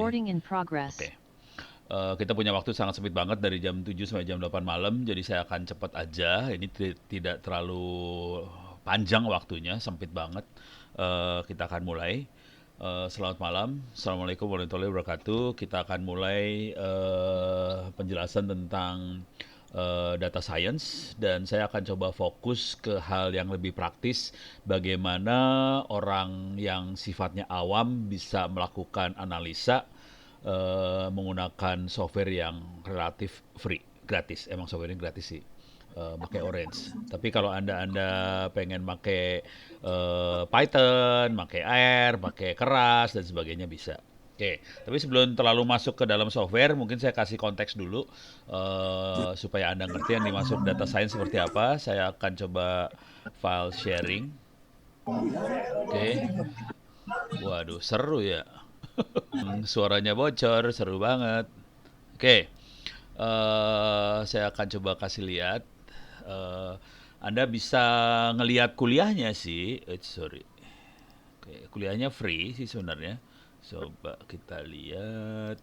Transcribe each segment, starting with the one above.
Recording in progress. Oke. Kita punya waktu sangat sempit banget dari jam 7 sampai jam 8 malam, jadi saya akan cepat aja. Ini tidak terlalu panjang waktunya, sempit banget. Kita akan mulai. Selamat malam, Assalamualaikum warahmatullahi wabarakatuh. Kita akan mulai penjelasan tentang data science, dan saya akan coba fokus ke hal yang lebih praktis, bagaimana orang yang sifatnya awam bisa melakukan analisa menggunakan software yang relatif free, gratis. Emang software ini gratis sih. Pakai Orange. Tapi kalau anda pengen pakai Python, pakai R, pakai keras dan sebagainya bisa. Oke, tapi sebelum terlalu masuk ke dalam software, mungkin saya kasih konteks dulu supaya anda ngerti yang dimaksud data science seperti apa. Saya akan coba file sharing. Oke, waduh seru ya. Suaranya bocor, seru banget. Oke, saya akan coba kasih lihat. Eh, Anda bisa ngelihat kuliahnya sih. Sorry. Oke, kuliahnya free sih sebenarnya. Coba kita lihat.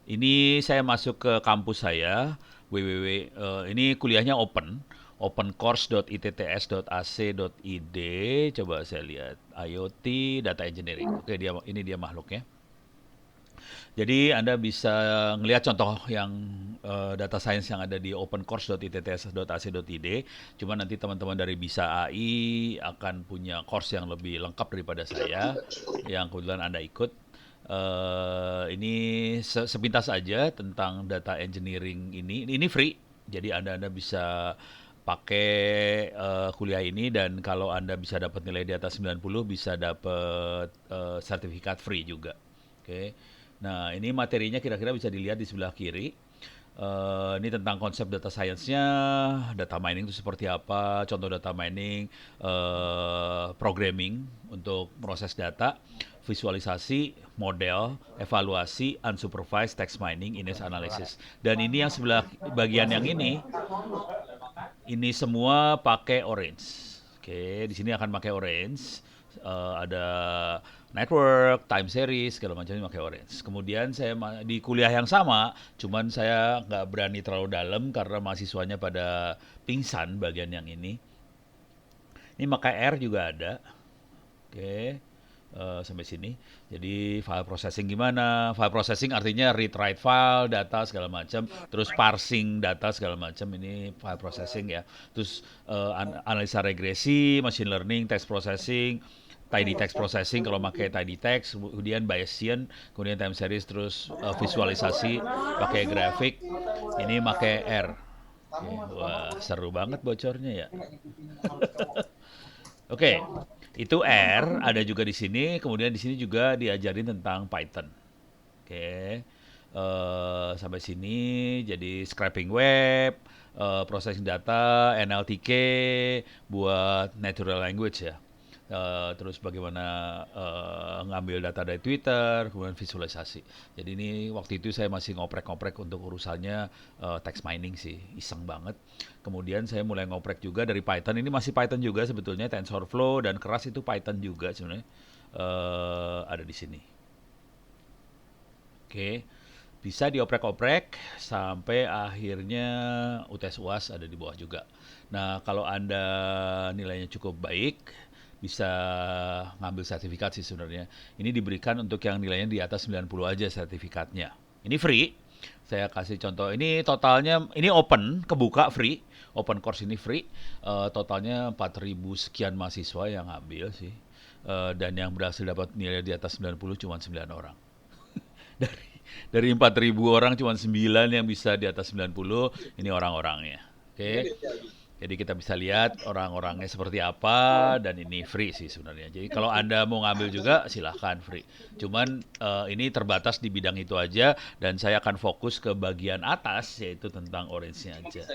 Ini saya masuk ke kampus saya. Ini kuliahnya open. opencourse.itts.ac.id. Coba saya lihat. IoT Data Engineering. Oke, ini dia makhluknya. Jadi Anda bisa ngelihat contoh yang data science yang ada di opencourse.itts.ac.id. Cuma nanti teman-teman dari Bisa AI akan punya course yang lebih lengkap daripada saya, yang kebetulan Anda ikut. Ini sepintas aja tentang data engineering ini. Ini free, jadi Anda bisa pakai kuliah ini, dan kalau Anda bisa dapat nilai di atas 90 bisa dapat sertifikat free juga. Oke. Nah, ini materinya kira-kira bisa dilihat di sebelah kiri. Ini tentang konsep data science-nya, data mining itu seperti apa, contoh data mining, programming untuk proses data, visualisasi, model, evaluasi, unsupervised text mining, image analysis. Dan ini yang sebelah bagian yang ini semua pakai Orange. Oke, di sini akan pakai Orange. Ada network, time series, segala macam ini pakai Orange. Kemudian saya di kuliah yang sama, cuman saya nggak berani terlalu dalam karena mahasiswanya pada pingsan bagian yang ini. Ini pakai R juga ada. Oke. Sampai sini. Jadi file processing gimana? File processing artinya read write file, data segala macam, terus parsing data segala macam, ini file processing ya. Terus analisa regresi, machine learning, text processing, tidy text processing kalau pakai tidy text, kemudian Bayesian, kemudian time series, terus visualisasi pakai grafik. Ini pakai R. Oke, wah seru banget bocornya ya. Oke, itu R ada juga di sini. Kemudian di sini juga diajarin tentang Python. Oke, sampai sini jadi scraping web, processing data, NLTK buat natural language ya. Terus bagaimana ngambil data dari Twitter, kemudian visualisasi. Jadi ini waktu itu saya masih ngoprek-ngoprek untuk urusannya text mining sih, iseng banget. Kemudian saya mulai ngoprek juga dari Python. Ini masih Python juga sebetulnya, TensorFlow dan keras itu Python juga sebenarnya. Ada di sini. Oke, bisa dioprek-oprek sampai akhirnya UTS UAS ada di bawah juga. Nah, kalau Anda nilainya cukup baik, bisa ngambil sertifikat sih sebenarnya. Ini diberikan untuk yang nilainya di atas 90 aja sertifikatnya. Ini free. Saya kasih contoh. Ini totalnya, ini open, kebuka, free. Open course ini free. Totalnya 4.000 sekian mahasiswa yang ngambil sih. Dan yang berhasil dapat nilai di atas 90 cuma 9 orang. dari dari 4.000 orang cuma 9 yang bisa di atas 90, ini orang-orangnya. Oke. Jadi kita bisa lihat orang-orangnya seperti apa, dan ini free sih sebenarnya. Jadi kalau Anda mau ngambil juga silahkan free. Cuman ini terbatas di bidang itu aja, dan saya akan fokus ke bagian atas yaitu tentang orange-nya aja.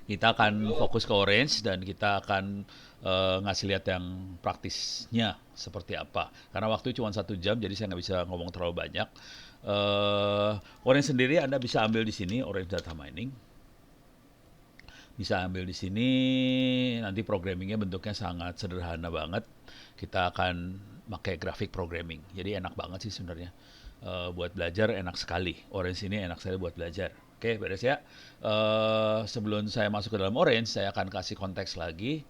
Kita akan fokus ke orange dan kita akan ngasih lihat yang praktisnya seperti apa. Karena waktu cuma 1 jam, jadi saya nggak bisa ngomong terlalu banyak. Orange sendiri Anda bisa ambil di sini, Orange Data Mining. Bisa ambil di sini, nanti programmingnya bentuknya sangat sederhana banget. kita akan pakai graphic programming. Jadi enak banget sih sebenarnya. Buat belajar enak sekali. Orange ini enak sekali buat belajar. Oke, beres ya. Sebelum saya masuk ke dalam Orange, saya akan kasih konteks lagi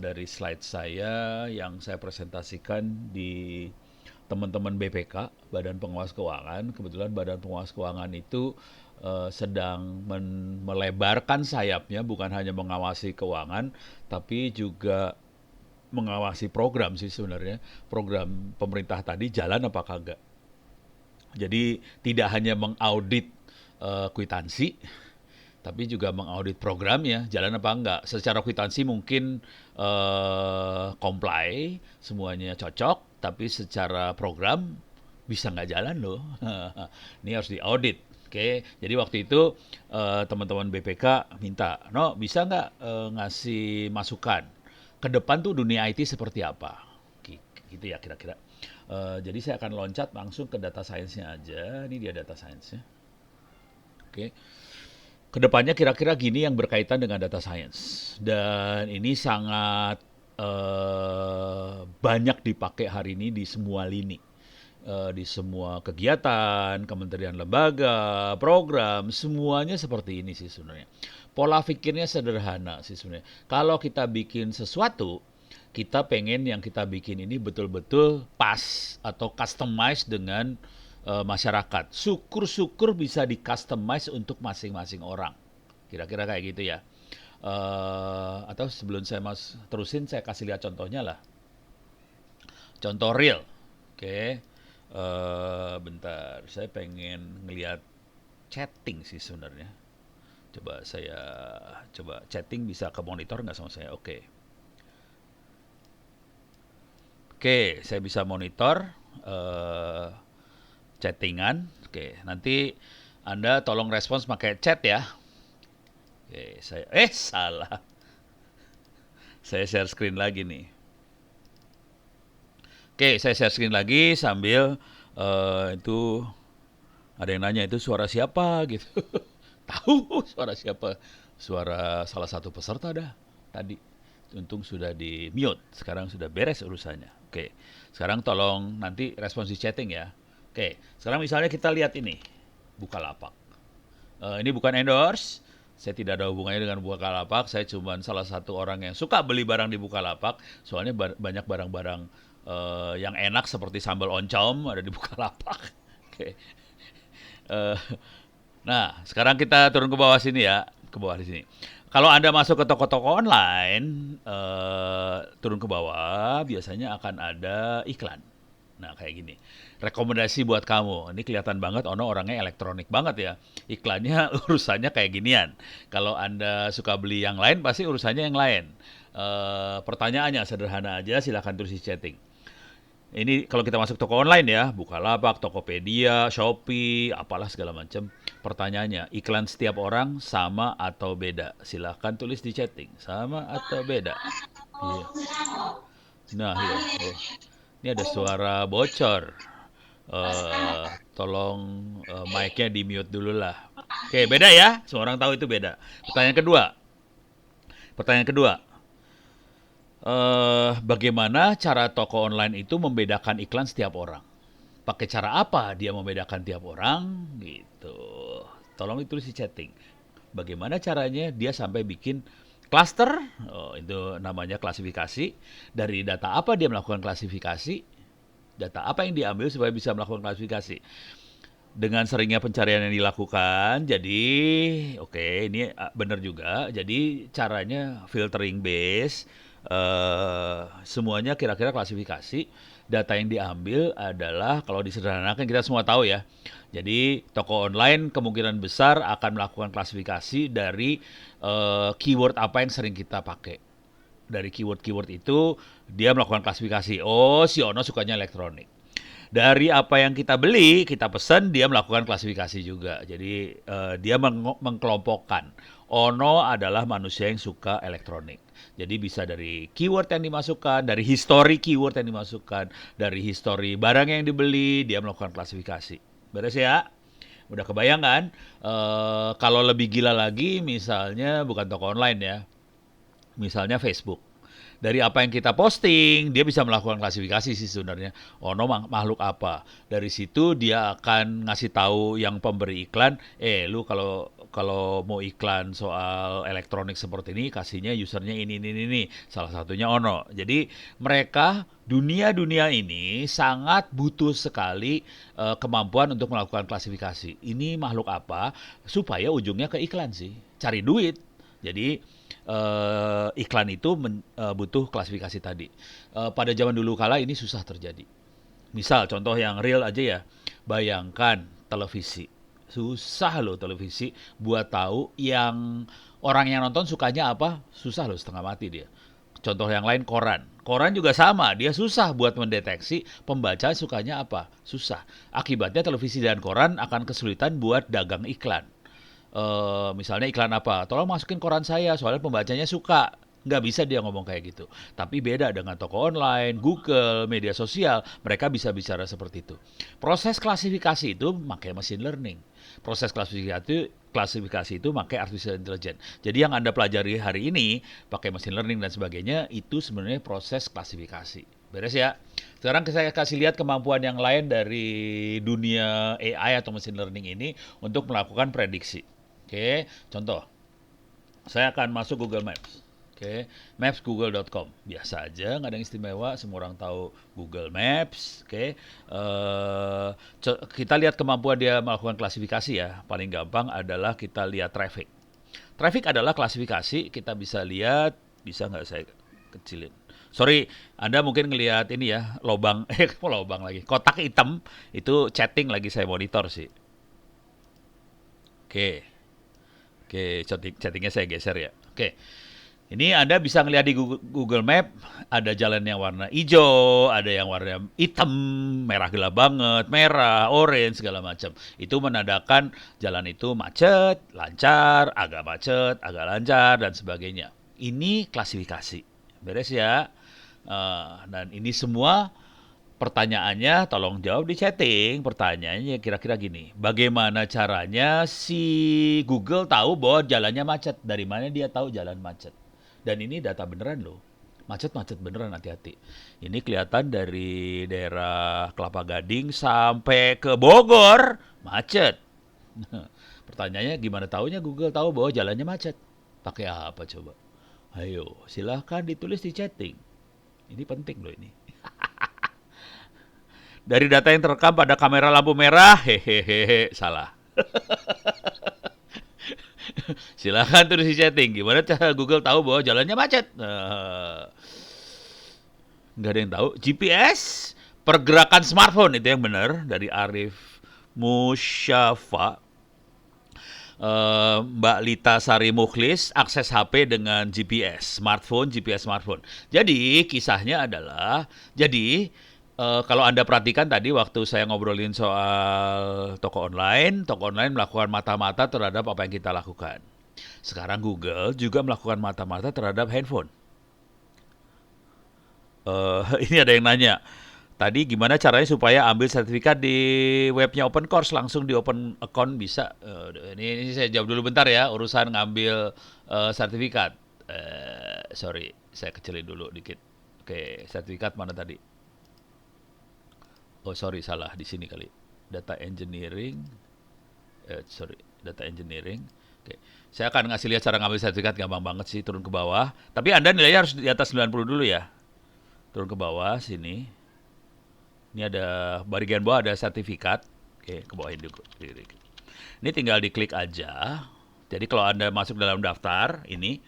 dari slide saya yang saya presentasikan di teman-teman BPK, Badan Pengawas Keuangan. Kebetulan Badan Pengawas Keuangan itu sedang melebarkan sayapnya, bukan hanya mengawasi keuangan, tapi juga mengawasi program sih sebenarnya. Program pemerintah tadi jalan apa kagak. Jadi tidak hanya mengaudit kwitansi, tapi juga mengaudit programnya jalan apa enggak. Secara kwitansi mungkin comply, semuanya cocok, tapi secara program bisa nggak jalan loh. Ini harus diaudit. Oke, jadi waktu itu teman-teman BPK minta, no bisa nggak ngasih masukan ke depan tuh dunia IT seperti apa, gitu ya kira-kira. Jadi saya akan loncat langsung ke data science-nya aja. Ini dia data science-nya. Oke. Kedepannya kira-kira gini yang berkaitan dengan data science. Dan ini sangat banyak dipakai hari ini di semua lini. Di semua kegiatan, kementerian lembaga, program, semuanya seperti ini sih sebenarnya. Pola pikirnya sederhana sih sebenarnya. Kalau kita bikin sesuatu, kita pengen yang kita bikin ini betul-betul pas atau customize dengan masyarakat. Syukur-syukur bisa di-customize untuk masing-masing orang. Kira-kira kayak gitu ya. Atau sebelum saya terusin, saya kasih lihat contohnya lah. Contoh real. Oke. Bentar, saya pengen ngelihat chatting sih sebenarnya. Coba chatting bisa ke monitor nggak sama saya? Oke. Oke, saya bisa monitor chattingan. Oke, nanti Anda tolong respons pakai chat ya. Oke, salah. Saya share screen lagi nih. Oke, saya share screen lagi sambil itu ada yang nanya itu suara siapa gitu. Tahu suara siapa? Suara salah satu peserta dah tadi. Untung sudah di mute, sekarang sudah beres urusannya. Oke, sekarang tolong nanti respons di chatting ya. Oke, sekarang misalnya kita lihat ini, Bukalapak. Ini bukan endorse, saya tidak ada hubungannya dengan Bukalapak, saya cuma salah satu orang yang suka beli barang di Bukalapak, soalnya banyak barang-barang yang enak seperti sambal oncom ada di Bukalapak. Oke. Eh, Nah, sekarang kita turun ke bawah sini ya, ke bawah di sini. Kalau Anda masuk ke toko-toko online, turun ke bawah, biasanya akan ada iklan. Nah, kayak gini. Rekomendasi buat kamu. Ini kelihatan banget, Ono orangnya elektronik banget ya. Iklannya urusannya kayak ginian. Kalau Anda suka beli yang lain, pasti urusannya yang lain. Pertanyaannya sederhana aja, silahkan tulis di chatting. Ini kalau kita masuk toko online ya, Bukalapak, Tokopedia, Shopee, apalah segala macam. Pertanyaannya, iklan setiap orang sama atau beda? Silahkan tulis di chatting, sama atau beda? Iya. Nah, iya. Oh. Ini ada suara bocor. Tolong mic-nya di mute dulu lah. Oke, beda ya. Semua orang tahu itu beda. Pertanyaan kedua. Pertanyaan kedua. Bagaimana cara toko online itu membedakan iklan setiap orang? Pakai cara apa dia membedakan tiap orang? Gitu. Tolong ditulis di chatting. Bagaimana caranya dia sampai bikin cluster? Oh, itu namanya klasifikasi. Dari data apa dia melakukan klasifikasi? Data apa yang diambil supaya bisa melakukan klasifikasi? Dengan seringnya pencarian yang dilakukan, jadi oke, ini benar juga. Jadi caranya filtering base, semuanya kira-kira klasifikasi. Data yang diambil adalah kalau disederhanakan kita semua tahu ya. Jadi toko online kemungkinan besar akan melakukan klasifikasi dari keyword apa yang sering kita pakai. Dari keyword-keyword itu dia melakukan klasifikasi. Oh, si Ono sukanya elektronik. Dari apa yang kita beli, kita pesan, dia melakukan klasifikasi juga. Jadi dia mengkelompokkan. Ono adalah manusia yang suka elektronik. Jadi bisa dari keyword yang dimasukkan, dari history keyword yang dimasukkan, dari history barang yang dibeli, dia melakukan klasifikasi. Beres ya? Udah kebayang kan? Kalau lebih gila lagi, misalnya bukan toko online ya, misalnya Facebook. Dari apa yang kita posting, dia bisa melakukan klasifikasi sih sebenarnya. Ono makhluk apa. Dari situ dia akan ngasih tahu yang pemberi iklan, lu kalau kalau mau iklan soal elektronik seperti ini, kasihnya usernya ini. Salah satunya Ono. Jadi mereka dunia-dunia ini sangat butuh sekali kemampuan untuk melakukan klasifikasi. Ini makhluk apa? Supaya ujungnya ke iklan sih. Cari duit. Jadi iklan itu butuh klasifikasi tadi. Pada zaman dulu kala ini susah terjadi. Misal contoh yang real aja ya, bayangkan televisi. Susah loh televisi buat tahu yang orang yang nonton sukanya apa, susah loh setengah mati dia. Contoh yang lain koran. Koran juga sama, dia susah buat mendeteksi pembaca sukanya apa, susah. Akibatnya televisi dan koran akan kesulitan buat dagang iklan. Misalnya iklan apa, tolong masukin koran saya soalnya pembacanya suka. Nggak bisa dia ngomong kayak gitu. Tapi beda dengan toko online, Google, media sosial, mereka bisa bicara seperti itu. Proses klasifikasi itu pakai machine learning. Proses klasifikasi itu pakai artificial intelligence. Jadi yang Anda pelajari hari ini pakai machine learning dan sebagainya itu sebenarnya proses klasifikasi. Beres ya. Sekarang saya kasih lihat kemampuan yang lain dari dunia AI atau machine learning ini untuk melakukan prediksi. Oke, contoh. Saya akan masuk Google Maps. Oke, Maps google.com. Biasa aja, nggak ada yang istimewa, semua orang tahu Google Maps. Oke, kita lihat kemampuan dia melakukan klasifikasi ya. Paling gampang adalah kita lihat traffic. Traffic adalah klasifikasi, kita bisa lihat, bisa nggak saya kecilin? Sorry, Anda mungkin ngelihat ini ya, lobang, lobang lagi, kotak hitam, itu chatting lagi saya monitor sih. Oke, oke, chattingnya saya geser ya. Oke, ini Anda bisa ngelihat di Google Map, ada jalan yang warna hijau, ada yang warna hitam, merah gelap banget, merah, orange, segala macam. Itu menandakan jalan itu macet, lancar, agak lancar, dan sebagainya. Ini klasifikasi. Beres ya. Dan ini semua pertanyaannya tolong jawab di chatting. Pertanyaannya kira-kira gini. Bagaimana caranya si Google tahu bahwa jalannya macet? Dari mana dia tahu jalan macet? Dan ini data beneran loh. Macet-macet beneran, hati-hati. Ini kelihatan dari daerah Kelapa Gading sampai ke Bogor, macet. Pertanyaannya gimana taunya Google tahu bahwa jalannya macet? Pakai apa coba? Ayo, silahkan ditulis di chatting. Ini penting loh ini. Dari data yang terekam pada kamera lampu merah, hehehe, salah. Silahkan tulis di chatting. Gimana cara Google tahu bahwa jalannya macet? Nggak ada yang tahu. GPS, pergerakan smartphone itu yang benar dari Arif Musyafa. Mbak Lita Sari Mukhlis akses HP dengan GPS smartphone. Jadi kisahnya adalah, kalau Anda perhatikan tadi waktu saya ngobrolin soal toko online melakukan mata-mata terhadap apa yang kita lakukan. Sekarang Google juga melakukan mata-mata terhadap handphone. Ini ada yang nanya, tadi gimana caranya supaya ambil sertifikat di webnya Open Course, langsung di open account bisa? Ini saya jawab dulu bentar ya, urusan ngambil sertifikat. Sorry, saya kecilin dulu dikit. Oke, sertifikat mana tadi? Oh sorry, salah di sini kali. Data engineering. Data engineering. Oke. Saya akan ngasih lihat cara ngambil sertifikat, gampang banget sih, turun ke bawah. Tapi Anda nilainya harus di atas 90 dulu ya. Turun ke bawah sini. Ini ada bagian bawah ada sertifikat. Oke, ke bawahin dulu. Ini tinggal diklik aja. Jadi kalau Anda masuk dalam daftar ini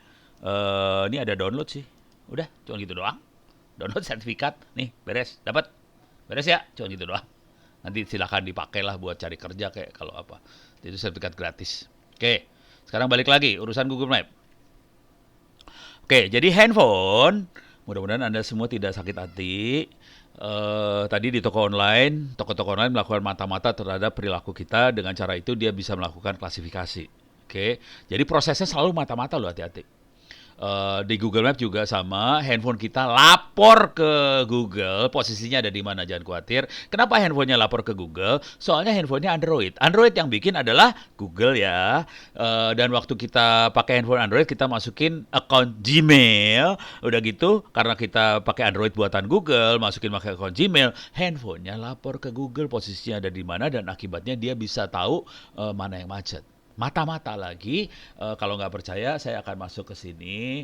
ada download sih. Udah, cuma gitu doang. Download sertifikat. Nih, beres, dapat. Beres ya, cuma gitu doang. Nanti silahkan dipakailah buat cari kerja kayak kalau apa. Itu sertifikat gratis. Oke, sekarang balik lagi urusan Google Map. Oke, jadi handphone, mudah-mudahan Anda semua tidak sakit hati. Tadi di toko online melakukan mata-mata terhadap perilaku kita. Dengan cara itu dia bisa melakukan klasifikasi. Oke, jadi prosesnya selalu mata-mata loh, hati-hati. Di Google Map juga sama, handphone kita lapor ke Google, posisinya ada di mana, jangan khawatir. Kenapa handphonenya lapor ke Google? Soalnya handphonenya Android. Android yang bikin adalah Google ya. Dan waktu kita pakai handphone Android, kita masukin account Gmail. Udah gitu, karena kita pakai Android buatan Google, masukin pakai account Gmail, handphonenya lapor ke Google, posisinya ada di mana, dan akibatnya dia bisa tahu mana yang macet. Mata-mata lagi, kalau nggak percaya saya akan masuk ke sini,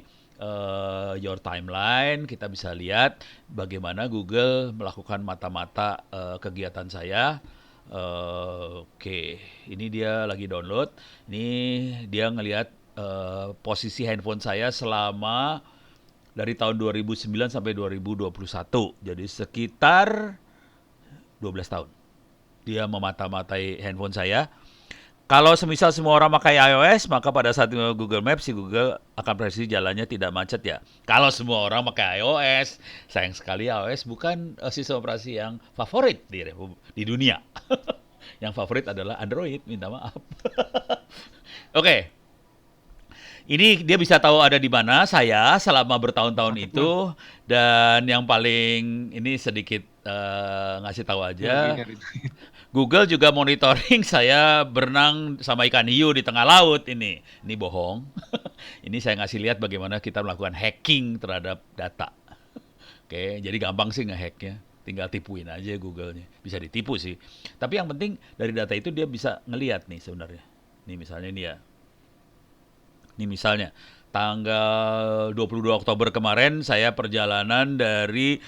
your timeline, kita bisa lihat bagaimana Google melakukan mata-mata kegiatan saya. Oke, ini dia lagi download. Ini dia ngelihat posisi handphone saya selama dari tahun 2009 sampai 2021. Jadi sekitar 12 tahun. Dia memata-matai handphone saya. Kalau semisal semua orang pakai iOS, maka pada saat Google Maps, si Google akan prediksi jalannya tidak macet ya. Kalau semua orang pakai iOS, sayang sekali iOS bukan sistem operasi yang favorit di dunia. Yang favorit adalah Android, minta maaf. Oke, ini dia bisa tahu ada di mana saya selama bertahun-tahun itu, dan yang paling ini sedikit ngasih tahu aja. Google juga monitoring saya berenang sama ikan hiu di tengah laut ini. Ini bohong. Ini saya ngasih lihat bagaimana kita melakukan hacking terhadap data. Oke, jadi gampang sih ngehacknya. Tinggal tipuin aja Google-nya. Bisa ditipu sih. Tapi yang penting dari data itu dia bisa ngelihat nih sebenarnya. Nih misalnya ini ya. Ini misalnya tanggal 22 Oktober kemarin saya perjalanan dari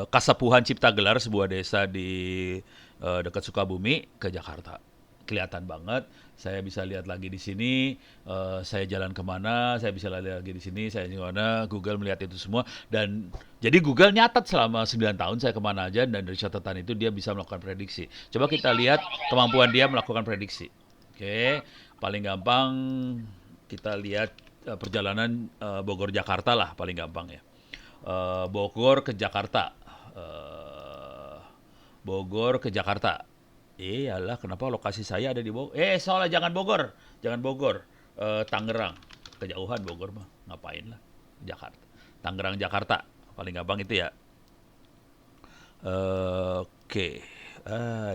Kasepuhan Ciptagelar, sebuah desa di dekat Sukabumi ke Jakarta. Kelihatan banget. Saya bisa lihat lagi di sini. Saya jalan kemana? Saya bisa lihat lagi di sini. Saya di mana? Google melihat itu semua. Dan jadi Google nyatat selama 9 tahun saya kemana aja, dan dari catatan itu dia bisa melakukan prediksi. Coba kita lihat kemampuan dia melakukan prediksi. Oke, paling gampang kita lihat perjalanan Bogor Jakarta lah paling gampang ya. Bogor ke Jakarta. Bogor ke Jakarta. Iyalah, kenapa lokasi saya ada di Bogor? Soalnya jangan Bogor. Jangan Bogor. Tangerang. Kejauhan Bogor mah. Ngapain lah. Jakarta. Tangerang, Jakarta. Paling gampang itu ya. Oke.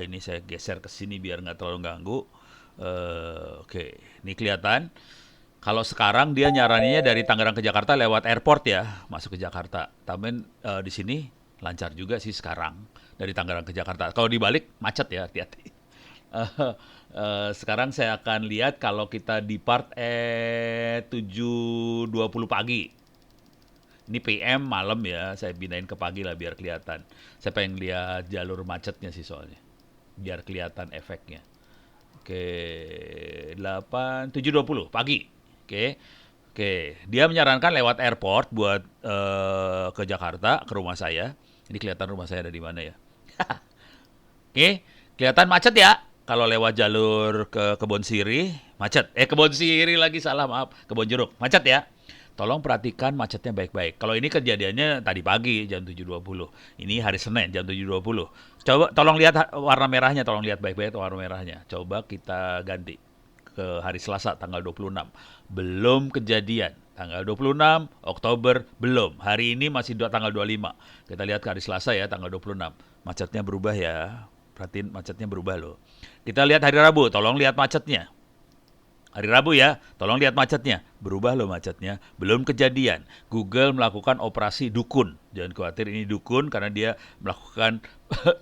Ini saya geser ke sini biar nggak terlalu ganggu. Oke. Ini kelihatan. Kalau sekarang dia nyaraninnya dari Tangerang ke Jakarta lewat airport ya, masuk ke Jakarta. Tapi di sini lancar juga sih sekarang dari Tangerang ke Jakarta. Kalau dibalik macet ya, hati-hati. Sekarang saya akan lihat kalau kita depart 7.20 pagi. Ini PM malam ya, saya pindahin ke pagi lah biar kelihatan. Saya pengen lihat jalur macetnya sih soalnya, biar kelihatan efeknya. Oke, 7.20 pagi. Oke. Dia menyarankan lewat airport buat ke Jakarta, ke rumah saya. Ini kelihatan rumah saya ada di mana ya. Oke, kelihatan macet ya. Kalau lewat jalur ke Kebon Siri, macet. Kebon Siri lagi, salah, maaf. Kebon Jeruk, macet ya. Tolong perhatikan macetnya baik-baik. Kalau ini kejadiannya tadi pagi jam 7.20. Ini hari Senin jam 7.20. Coba tolong lihat warna merahnya, tolong lihat baik-baik warna merahnya. Coba kita ganti ke hari Selasa tanggal 26. Belum kejadian. Tanggal 26 Oktober belum. Hari ini masih tanggal 25. Kita lihat ke hari Selasa ya, tanggal 26. Macetnya berubah ya. Perhatiin macetnya berubah loh. Kita lihat hari Rabu, tolong lihat macetnya. Hari Rabu ya, tolong lihat macetnya. Berubah loh macetnya. Belum kejadian. Google melakukan operasi dukun. Jangan khawatir, ini dukun karena dia melakukan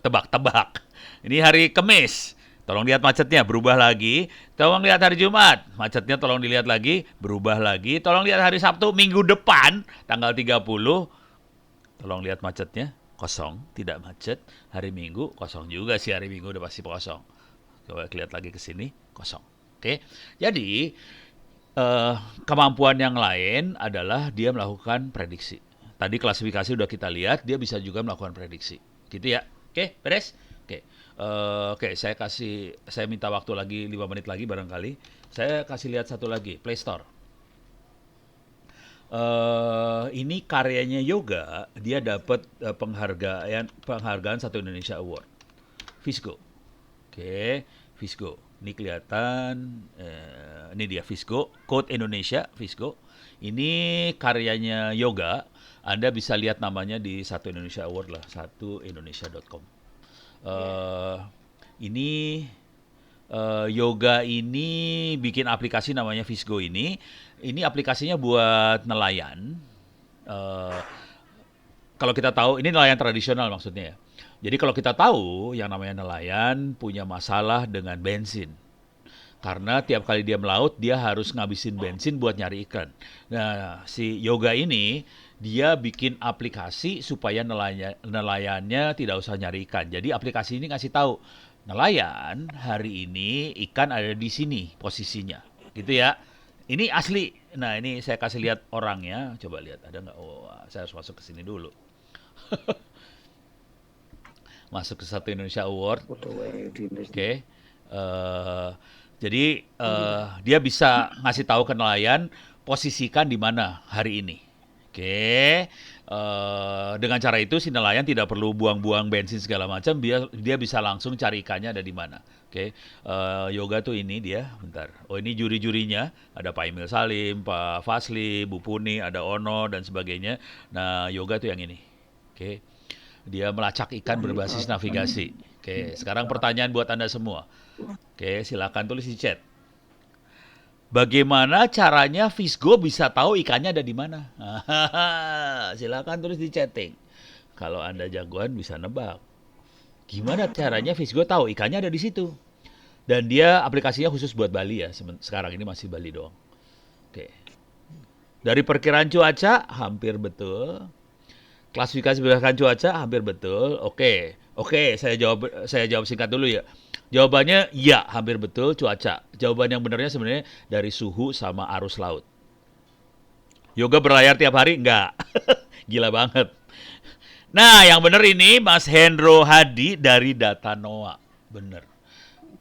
tebak-tebak. Ini hari Kamis. Tolong lihat macetnya, berubah lagi. Tolong lihat hari Jumat, macetnya tolong dilihat lagi, berubah lagi. Tolong lihat hari Sabtu, minggu depan, tanggal 30. Tolong lihat macetnya, kosong, tidak macet. Hari Minggu, kosong juga sih, hari Minggu udah pasti kosong. Coba lihat lagi ke sini, kosong. Oke, jadi kemampuan yang lain adalah dia melakukan prediksi. Tadi klasifikasi udah kita lihat, dia bisa juga melakukan prediksi. Gitu ya. Oke, beres? Oke, saya minta waktu lagi 5 menit lagi barangkali. Saya kasih lihat satu lagi, Play Store. Ini karyanya Yoga, dia dapat penghargaan Satu Indonesia Award. Visgo. Oke, Visgo. Ini kelihatan, ini dia Visgo, Code Indonesia, Visgo. Ini karyanya Yoga. Anda bisa lihat namanya di Satu Indonesia Award lah, satuindonesia.com. Eh, ini Yoga ini bikin aplikasi namanya Visgo ini. Ini aplikasinya buat nelayan. Eh, Kalau kita tahu, ini nelayan tradisional maksudnya ya. Jadi kalau kita tahu yang namanya nelayan punya masalah dengan bensin. Karena tiap kali dia melaut, dia harus ngabisin bensin buat nyari ikan. Nah, si Yoga ini, dia bikin aplikasi supaya nelayannya tidak usah nyari ikan. Jadi aplikasi ini ngasih tahu, nelayan hari ini ikan ada di sini posisinya. Gitu ya. Ini asli. Nah, ini saya kasih lihat orangnya. Coba lihat, ada nggak? Oh, saya harus masuk ke sini dulu. Masuk ke Satu Indonesia Award. Oke. Eh, jadi dia bisa ngasih tahu ke nelayan posisikan di mana hari ini. Oke. Dengan cara itu si nelayan tidak perlu buang-buang bensin segala macam, dia bisa langsung cari ikannya ada di mana. Oke. Yoga tuh ini dia, bentar. Oh, ini juri-jurinya, ada Pak Emil Salim, Pak Fasli, Bu Puni, ada Ono dan sebagainya. Nah, Yoga tuh yang ini. Oke. Dia melacak ikan berbasis navigasi. Oke, sekarang pertanyaan buat Anda semua. Oke, silakan tulis di chat. Bagaimana caranya Visgo bisa tahu ikannya ada di mana? Silakan tulis di chatting. Kalau Anda jagoan bisa nebak. Gimana caranya Visgo tahu ikannya ada di situ? Dan dia aplikasinya khusus buat Bali ya. Sekarang ini masih Bali doang. Oke. Dari perkiraan cuaca hampir betul. Klasifikasi berdasarkan cuaca hampir betul. Oke, saya jawab singkat dulu ya. Jawabannya iya, hampir betul cuaca. Jawaban yang benarnya sebenarnya dari suhu sama arus laut. Yoga berlayar tiap hari? Enggak. Gila banget. Nah, yang benar ini Mas Hendro Hadi dari Data NOAA. Bener.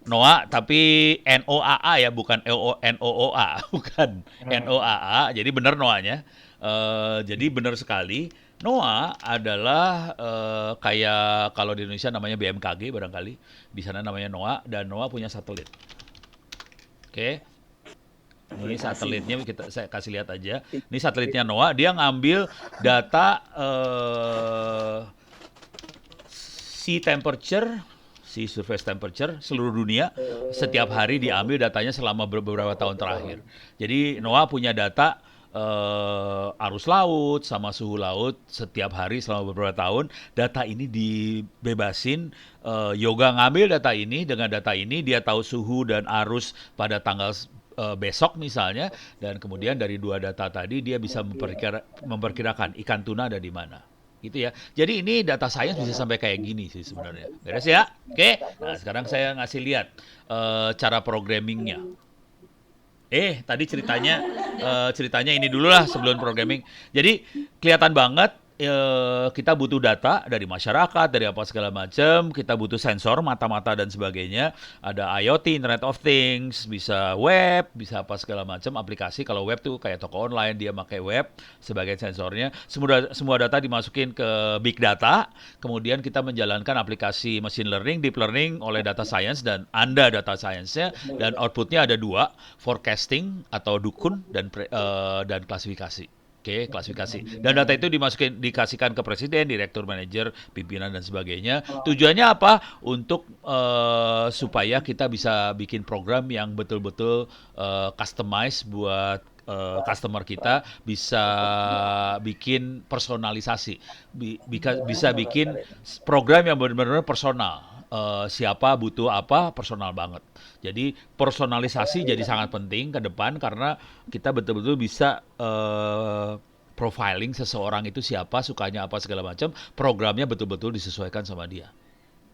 NOAA tapi NOAA ya, bukan NOOA, bukan NOAA. Jadi benar NOAA-nya. Jadi benar sekali. NOAA adalah kayak kalau di Indonesia namanya BMKG barangkali, di sana namanya NOAA dan NOAA punya satelit. Oke. Ini satelitnya saya kasih lihat aja. Ini satelitnya NOAA, dia ngambil data sea temperature, sea surface temperature seluruh dunia. Setiap hari diambil datanya selama beberapa tahun terakhir. Jadi NOAA punya data arus laut sama suhu laut setiap hari selama beberapa tahun. Data ini dibebasin. Yoga ngambil data ini, dengan data ini dia tahu suhu dan arus pada tanggal besok misalnya, dan kemudian dari dua data tadi dia bisa memperkirakan ikan tuna ada di mana. Gitu ya. Jadi ini data science bisa sampai kayak gini sih sebenarnya. Beres ya? Oke. Nah, sekarang saya ngasih lihat cara programmingnya. Tadi ceritanya ini dulu lah sebelum programming. Jadi kelihatan banget kita butuh data dari masyarakat, dari apa segala macam. Kita butuh sensor, mata-mata dan sebagainya. Ada IoT, Internet of Things, bisa web, bisa apa segala macam aplikasi. Kalau web tuh kayak toko online, dia pakai web sebagai sensornya. Semua data dimasukin ke big data. Kemudian kita menjalankan aplikasi machine learning, deep learning oleh data science, dan Anda data science-nya, dan outputnya ada dua, forecasting atau dukun dan klasifikasi. Oke, klasifikasi. Dan data itu dikasihkan ke presiden, direktur, manajer, pimpinan dan sebagainya. Tujuannya apa? Untuk supaya kita bisa bikin program yang betul-betul customize buat customer kita, bisa bikin personalisasi, bisa bikin program yang benar-benar personal. Siapa butuh apa, personal banget. Jadi personalisasi jadi sangat penting ke depan karena kita betul-betul bisa profiling seseorang itu siapa, sukanya apa segala macam, programnya betul-betul disesuaikan sama dia.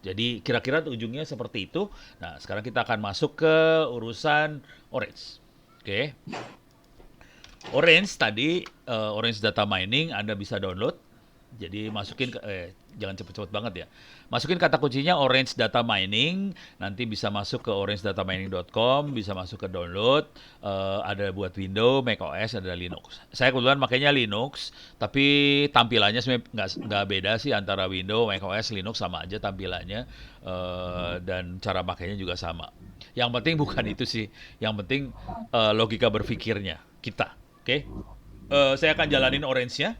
Jadi kira-kira ujungnya seperti itu. Nah, sekarang kita akan masuk ke urusan Orange. Orange tadi, Orange Data Mining Anda bisa download. Jadi jangan cepet-cepet banget ya. Masukin kata kuncinya Orange Data Mining, nanti bisa masuk ke orangedataMining.com, bisa masuk ke download, ada buat Windows, macOS, ada Linux. Saya kebetulan makanya Linux, tapi tampilannya sebenarnya nggak beda sih antara Windows, macOS, Linux sama aja tampilannya, dan cara pakainya juga sama. Yang penting bukan itu sih, yang penting logika berpikirnya kita. Oke. Saya akan jalanin Orange-nya.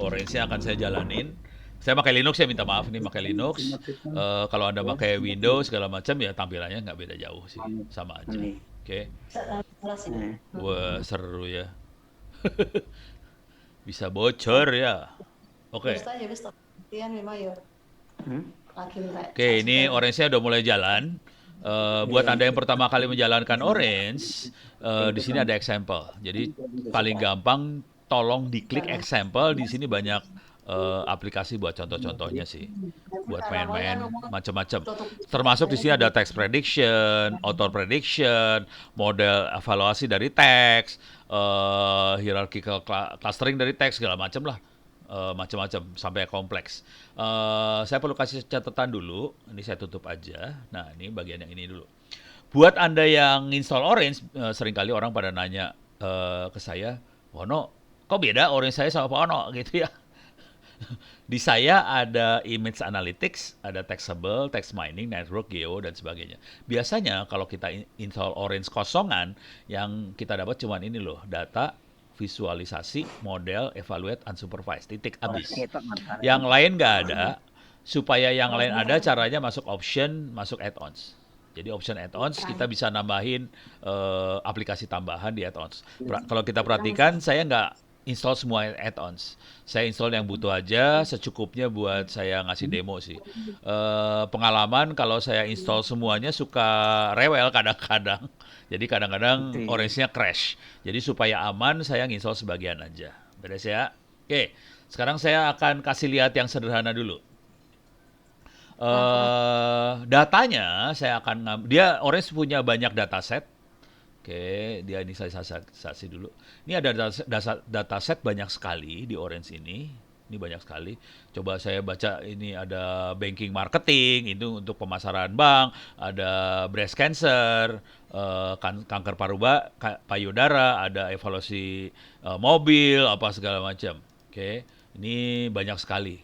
Orange-nya akan saya jalanin. Saya pakai Linux ya, minta maaf nih pakai Linux. Kalau Anda pakai Windows segala macam ya tampilannya nggak beda jauh sih, sama aja. Oke. Wah, seru ya. Bisa bocor ya. Oke. Oke, ini Orange-nya udah mulai jalan. Buat Anda yang pertama kali menjalankan Orange, di sini ada example. Jadi paling gampang tolong diklik example. Di sini banyak aplikasi buat contoh-contohnya sih. Buat main-main macam-macam. Termasuk di sini ada text prediction, auto prediction, model evaluasi dari teks, hierarchical clustering dari teks, segala macam lah. Macam-macam sampai kompleks. Saya perlu kasih catatan dulu. Ini saya tutup aja. Nah, ini bagian yang ini dulu. Buat Anda yang install Orange, seringkali orang pada nanya ke saya, Wono, kok beda Orange saya sama Pak Ono gitu ya? Di saya ada image analytics, ada taxable, text mining, network, geo, dan sebagainya. Biasanya kalau kita install Orange kosongan, yang kita dapat cuman ini loh, data, visualisasi, model, evaluate, unsupervised, titik habis. Yang lain nggak ada. Supaya yang lain ada, caranya masuk option, masuk add-ons. Jadi option add-ons kita bisa nambahin aplikasi tambahan di add-ons. Kalau kita perhatikan, saya nggak install semua add-ons. Saya install yang butuh aja, secukupnya buat saya ngasih demo sih. Pengalaman kalau saya install semuanya suka rewel kadang-kadang. Jadi kadang-kadang Orange-nya crash. Jadi supaya aman, saya install sebagian aja. Beres ya? Oke, sekarang saya akan kasih lihat yang sederhana dulu. Datanya saya akan dia Orange punya banyak dataset. Oke, dia inisialisasi dulu. Ini ada dataset banyak sekali di Orange ini. Ini banyak sekali. Coba saya baca, ini ada banking marketing, itu untuk pemasaran bank, ada breast cancer, kanker payudara, ada evaluasi mobil, apa segala macam. Oke, ini banyak sekali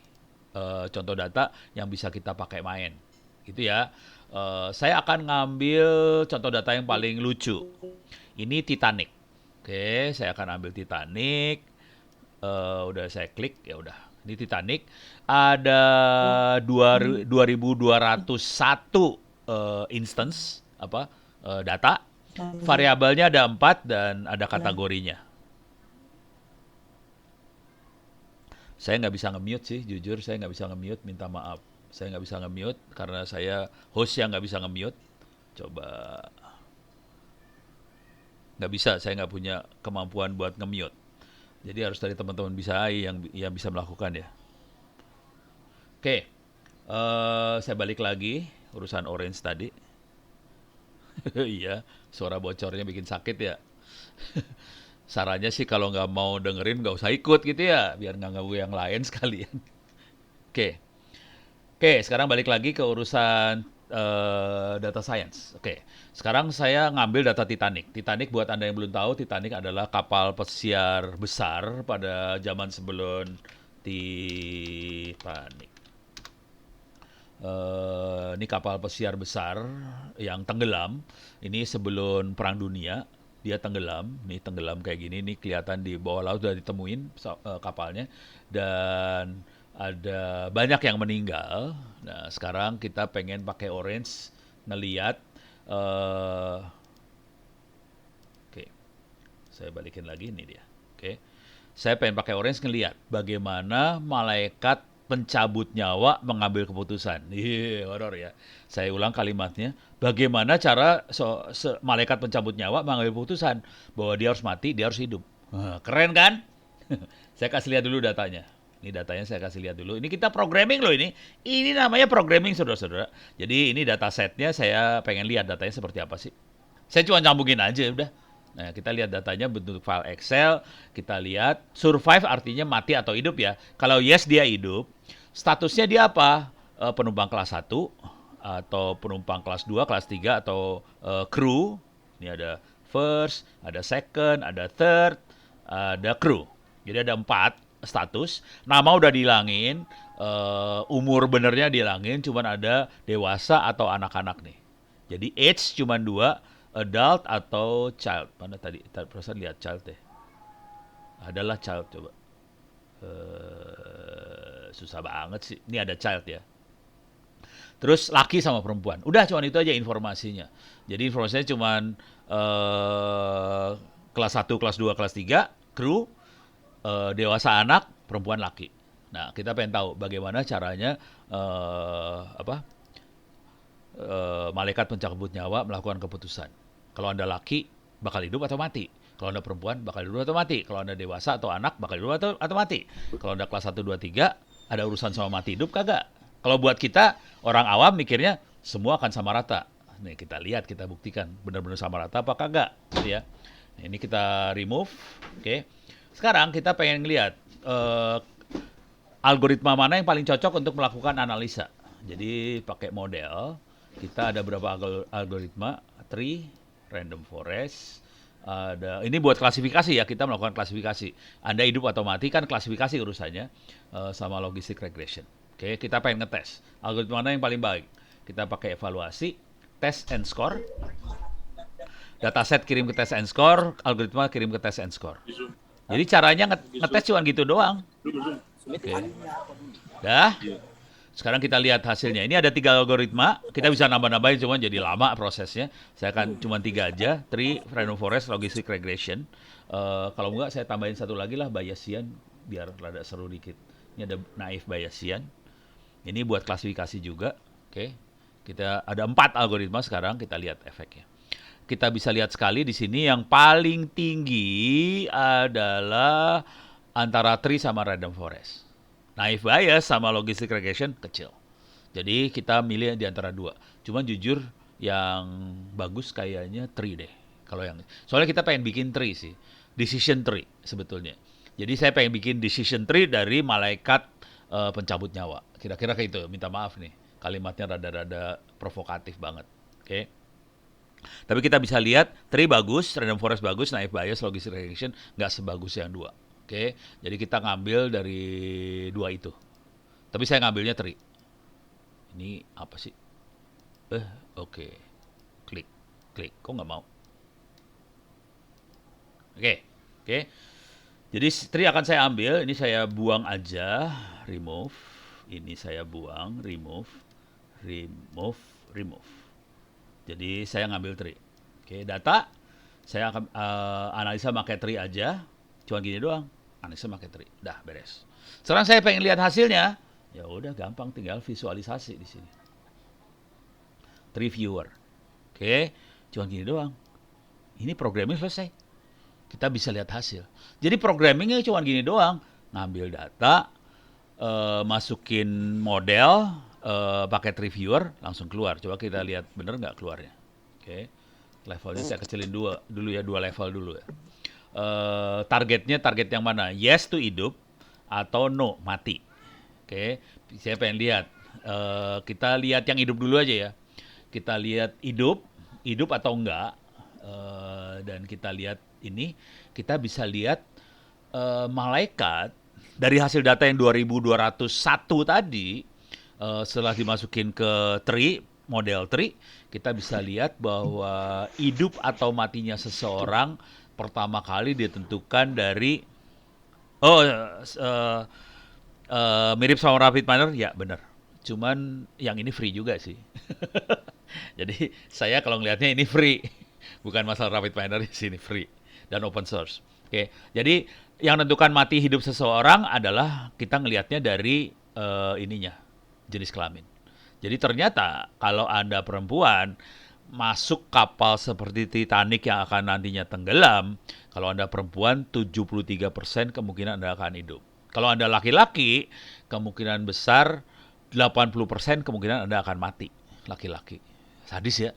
contoh data yang bisa kita pakai main. Gitu ya. Saya akan ngambil contoh data yang paling lucu. Ini Titanic. Oke, saya akan ambil Titanic. Udah saya klik, ya udah. Ini Titanic. Ada 2201 instance data. Variabelnya ada 4 dan ada kategorinya. Saya nggak bisa nge-mute sih, jujur saya nggak bisa nge-mute, minta maaf. Saya nggak bisa nge-mute karena saya host yang nggak bisa nge-mute. Coba. Nggak bisa, saya nggak punya kemampuan buat nge-mute. Jadi harus dari teman-teman bisa AI yang bisa melakukan ya. Oke, saya balik lagi urusan Orange tadi. Iya, suara bocornya bikin sakit ya. Sarannya sih kalau nggak mau dengerin nggak usah ikut gitu ya, biar nggak ganggu yang lain sekalian. Oke, sekarang balik lagi ke urusan data science. Oke, sekarang saya ngambil data Titanic. Titanic buat Anda yang belum tahu, Titanic adalah kapal pesiar besar pada zaman sebelum Titanic. Ini kapal pesiar besar yang tenggelam. Ini sebelum Perang Dunia. Dia tenggelam, nih tenggelam kayak gini, nih kelihatan di bawah laut udah ditemuin kapalnya, dan ada banyak yang meninggal. Nah, sekarang kita pengen pakai Orange ngeliat. Oke, saya balikin lagi, ini dia. Oke, saya pengen pakai Orange ngeliat bagaimana malaikat pencabut nyawa mengambil keputusan. Horor ya. Saya ulang kalimatnya. Bagaimana cara malaikat pencabut nyawa mengambil keputusan bahwa dia harus mati, dia harus hidup. Keren kan? Saya kasih lihat dulu datanya. Ini datanya saya kasih lihat dulu. Ini kita programming loh ini. Ini namanya programming, saudara-saudara. Jadi ini datasetnya, saya pengen lihat datanya seperti apa sih. Saya cuma nyambungin aja udah. Nah, kita lihat datanya bentuk file Excel, kita lihat survive artinya mati atau hidup ya. Kalau yes dia hidup, statusnya dia apa? Penumpang kelas 1 atau penumpang kelas 2, kelas 3 atau crew. Ini ada first, ada second, ada third, ada crew. Jadi ada 4 status. Nama udah dihilangin, umur benernya dihilangin, cuman ada dewasa atau anak-anak nih. Jadi age cuma 2, adult atau child. Mana tadi? Perasaan lihat child deh. Adalah child coba. Susah banget sih. Ini ada child ya. Terus laki sama perempuan. Udah cuman itu aja informasinya. Jadi informasinya cuman kelas 1, kelas 2, kelas 3, kru, dewasa anak, perempuan laki. Nah, kita pengen tahu bagaimana caranya malaikat pencabut nyawa melakukan keputusan. Kalau Anda laki, bakal hidup atau mati. Kalau Anda perempuan, bakal hidup atau mati. Kalau Anda dewasa atau anak, bakal hidup atau mati. Kalau Anda kelas 1, 2, 3, ada urusan sama mati hidup kagak? Kalau buat kita, orang awam mikirnya semua akan sama rata. Nih, kita lihat, kita buktikan. Benar-benar sama rata apa kagak? Gitu ya. Nah, ini kita remove. Oke. Sekarang kita pengen lihat algoritma mana yang paling cocok untuk melakukan analisa. Jadi pakai model, kita ada berapa algoritma, tree, random forest, ada ini buat klasifikasi ya, kita melakukan klasifikasi. Anda hidup atau mati kan klasifikasi urusannya sama logistic regression. Oke, kita pengen ngetes algoritma mana yang paling baik. Kita pakai evaluasi, test and score. Dataset kirim ke test and score, algoritma kirim ke test and score. Jadi caranya ngetes cuma gitu doang. Oke. Dah. Sekarang kita lihat hasilnya. Ini ada 3 algoritma. Kita bisa nambah-nambahin, cuma jadi lama prosesnya. Saya akan cuma 3 aja. Tree, random forest, logistic regression. Kalau enggak, saya tambahin satu lagi lah, Bayesian. Biar rada seru dikit. Ini ada naive Bayesian. Ini buat klasifikasi juga. Oke. Kita ada 4 algoritma sekarang. Kita lihat efeknya. Kita bisa lihat sekali di sini yang paling tinggi adalah antara tree sama random forest. Naive Bayes sama logistic regression kecil. Jadi kita milih di antara 2. Cuman jujur yang bagus kayaknya tree deh. Kalau yang soalnya kita pengen bikin tree sih. Decision tree sebetulnya. Jadi saya pengen bikin decision tree dari malaikat pencabut nyawa. Kira-kira kayak itu. Minta maaf nih. Kalimatnya rada-rada provokatif banget. Oke. Tapi kita bisa lihat tree bagus, random forest bagus, naive Bayes, logistic regression nggak sebagus yang 2. Oke, jadi kita ngambil dari 2 itu. Tapi saya ngambilnya tree. Ini apa sih? Oke. Klik. Kok nggak mau? Oke. Jadi tree akan saya ambil. Ini saya buang aja. Remove. Ini saya buang. Remove. Jadi saya ngambil tree. Oke, data. Saya akan analisa pakai tree aja. Cuma gini doang. Analisa pakai tree. Dah beres. Sekarang saya pengen lihat hasilnya. Ya udah gampang, tinggal visualisasi di sini. Tree viewer. Oke, cuma gini doang. Ini programming selesai. Kita bisa lihat hasil. Jadi programmingnya cuma gini doang. Ngambil data, masukin model, pakai tree viewer, langsung keluar. Coba kita lihat bener nggak keluarnya. Oke, levelnya saya kecilin dulu ya, 2 level dulu ya. Target yang mana? Yes to hidup atau no mati. Oke, saya pengen lihat. Kita lihat yang hidup dulu aja ya. Kita lihat hidup atau enggak. Dan kita lihat ini, kita bisa lihat malaikat dari hasil data yang 2201 tadi, setelah dimasukin ke tree, model tree, kita bisa lihat bahwa hidup atau matinya seseorang pertama kali ditentukan dari mirip sama Rapid Miner, ya benar. Cuman yang ini free juga sih. Jadi saya kalau ngelihatnya ini free, bukan masalah Rapid Miner di sini free dan open source. Oke, jadi yang menentukan mati hidup seseorang adalah kita ngelihatnya dari ininya, jenis kelamin. Jadi ternyata kalau Anda perempuan masuk kapal seperti Titanic yang akan nantinya tenggelam, kalau Anda perempuan 73% kemungkinan Anda akan hidup. Kalau Anda laki-laki, kemungkinan besar 80% kemungkinan Anda akan mati. Laki-laki. Sadis ya.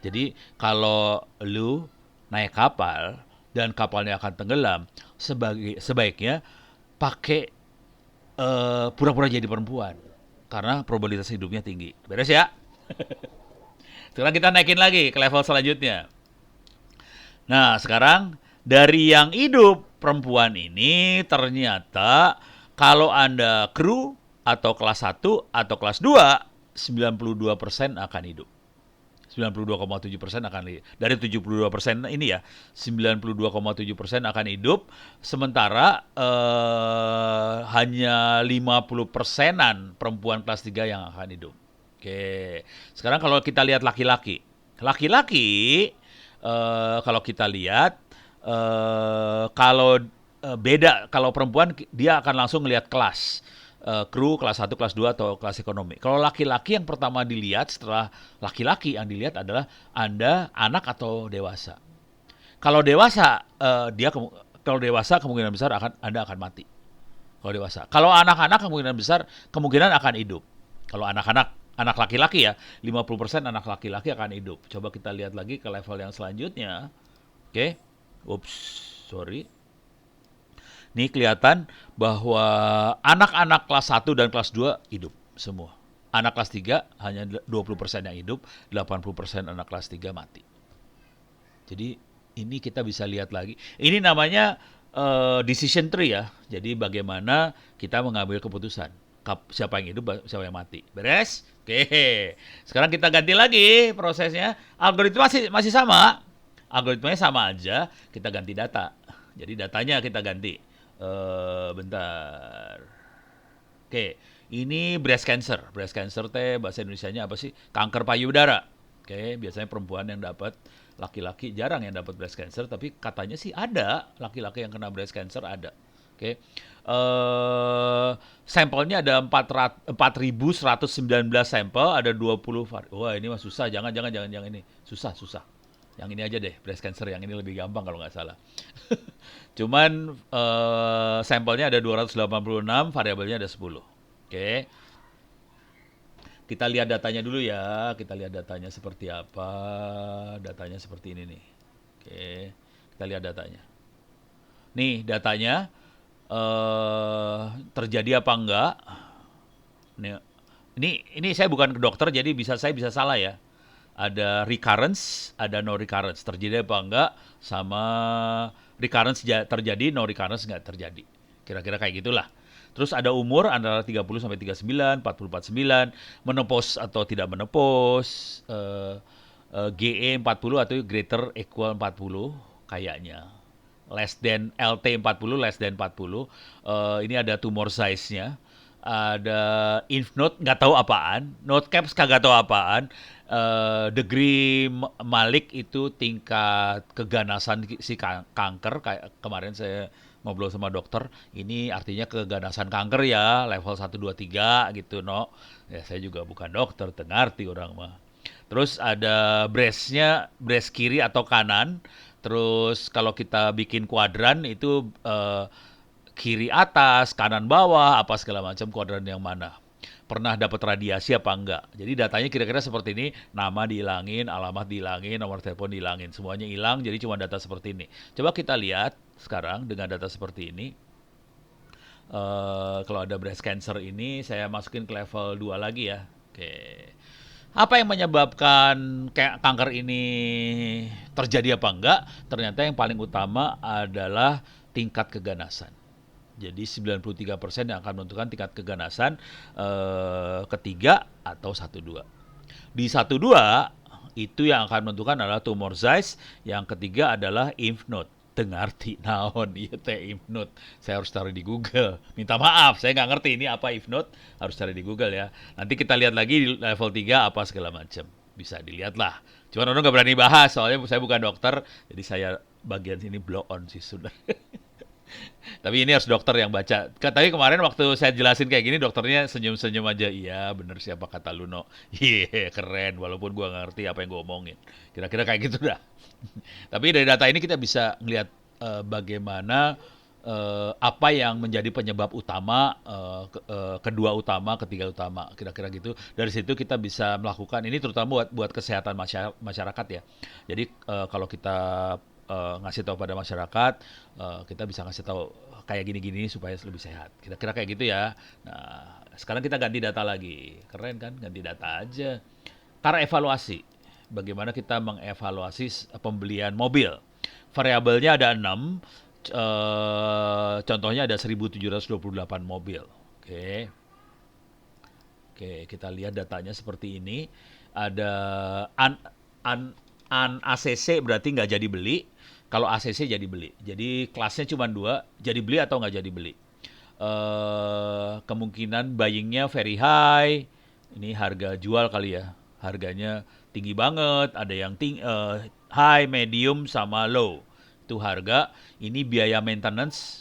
Jadi kalau lu naik kapal dan kapalnya akan tenggelam, sebaiknya pakai pura-pura jadi perempuan karena probabilitas hidupnya tinggi. Beres ya? Sekarang kita naikin lagi ke level selanjutnya. Nah, sekarang dari yang hidup perempuan ini ternyata kalau Anda kru atau kelas 1 atau kelas 2, 92% akan hidup. 92,7% akan hidup. Dari 72% ini ya, 92,7% akan hidup, sementara hanya 50%-an perempuan kelas 3 yang akan hidup. Oke, sekarang kalau kita lihat laki-laki. Laki-laki, kalau kita lihat, kalau beda, kalau perempuan dia akan langsung melihat kelas. Kru kelas 1, kelas 2 atau kelas ekonomi. Kalau laki-laki yang pertama dilihat setelah laki-laki yang dilihat adalah Anda anak atau dewasa. Kalau dewasa, kalau dewasa kemungkinan besar Anda akan mati. Kalau dewasa. Kalau anak-anak kemungkinan besar kemungkinan akan hidup. Kalau anak laki-laki ya, 50% anak laki-laki akan hidup. Coba kita lihat lagi ke level yang selanjutnya. Oke. Ups, sorry. Ini kelihatan bahwa anak-anak kelas 1 dan kelas 2 hidup semua. Anak kelas 3 hanya 20% yang hidup, 80% anak kelas 3 mati. Jadi ini kita bisa lihat lagi. Ini namanya decision tree ya. Jadi bagaimana kita mengambil keputusan. Siapa yang hidup, siapa yang mati. Beres? Oke. Sekarang kita ganti lagi prosesnya. Algoritma masih sama. Algoritmanya sama aja, kita ganti data. Jadi datanya kita ganti. Bentar. Oke, ini breast cancer. Breast cancer teh bahasa Indonesianya apa sih? Kanker payudara. Oke, biasanya perempuan yang dapat, laki-laki jarang yang dapat breast cancer, tapi katanya sih ada laki-laki yang kena breast cancer ada. Oke. Sampelnya ada 4.119 sampel, ada 20 Wah, ini mah susah. Jangan ini. Susah. Yang ini aja deh, breast cancer yang ini lebih gampang kalau nggak salah. Cuman sampelnya ada 286, variabelnya ada 10. Oke. Kita lihat datanya dulu ya. Kita lihat datanya seperti apa. Datanya seperti ini nih. Oke. Kita lihat datanya. Nih datanya terjadi apa enggak? Ini saya bukan ke dokter jadi saya bisa salah ya. Ada recurrence, ada no recurrence. Terjadi apa enggak sama recurrence terjadi, no recurrence enggak terjadi. Kira-kira kayak gitulah. Terus ada umur antara 30 sampai 39, 40 49, menopause atau tidak menopause, GE 40 atau greater equal 40 kayaknya. Less than LT 40, less than 40. Ini ada tumor size-nya. Ada lymph node nggak tahu apaan, node caps kagak tahu apaan, degree malik itu tingkat keganasan si kanker. Kayak kemarin saya ngobrol sama dokter, ini artinya keganasan kanker ya, level 1, 2, 3 gitu, no. Ya saya juga bukan dokter, tengarti orang mah. Terus ada breastnya, breast kiri atau kanan. Terus kalau kita bikin kuadran itu kiri atas, kanan bawah, apa segala macam, kuadran yang mana. Pernah dapat radiasi apa enggak. Jadi datanya kira-kira seperti ini, nama dihilangin, alamat dihilangin, nomor telepon dihilangin. Semuanya hilang, jadi cuma data seperti ini. Coba kita lihat sekarang dengan data seperti ini. Kalau ada breast cancer ini, saya masukin ke level 2 lagi ya. Oke. Apa yang menyebabkan kanker ini terjadi apa enggak? Ternyata yang paling utama adalah tingkat keganasan. Jadi 93% yang akan menentukan tingkat keganasan ketiga atau 1-2. Di 1-2 itu yang akan menentukan adalah tumor size, yang ketiga adalah lymph node. Tengarti naon ieu teh lymph node. Saya harus cari di Google. Minta maaf, saya nggak ngerti ini apa lymph node, harus cari di Google ya. Nanti kita lihat lagi di level 3 apa segala macam. Bisa dilihat lah. Cuman orang nggak berani bahas, soalnya saya bukan dokter, jadi saya bagian sini blow on sih sudah. Tapi ini harus dokter yang baca. Tapi kemarin waktu saya jelasin kayak gini, dokternya senyum-senyum aja. Iya, bener siapa kata Luno. Iya, keren. Walaupun gua nggak ngerti apa yang gua omongin. Kira-kira kayak gitu dah. Tapi dari data ini kita bisa ngelihat bagaimana apa yang menjadi penyebab utama, kedua utama, ketiga utama, kira-kira gitu. Dari situ kita bisa melakukan ini terutama buat kesehatan masyarakat ya. Jadi kalau kita ngasih tahu pada masyarakat, kita bisa ngasih tahu kayak gini-gini supaya lebih sehat. Kira-kira kayak gitu ya. Nah, sekarang kita ganti data lagi. Keren kan? Ganti data aja. Cara evaluasi. Bagaimana kita mengevaluasi pembelian mobil. Variabelnya ada 6. Contohnya ada 1.728 mobil. Oke. Oke, kita lihat datanya seperti ini. Ada ACC berarti nggak jadi beli. Kalau ACC jadi beli. Jadi kelasnya cuma 2, jadi beli atau nggak jadi beli. Kemungkinan buyingnya very high. Ini harga jual kali ya. Harganya tinggi banget. Ada yang high, medium, sama low. Itu harga. Ini biaya maintenance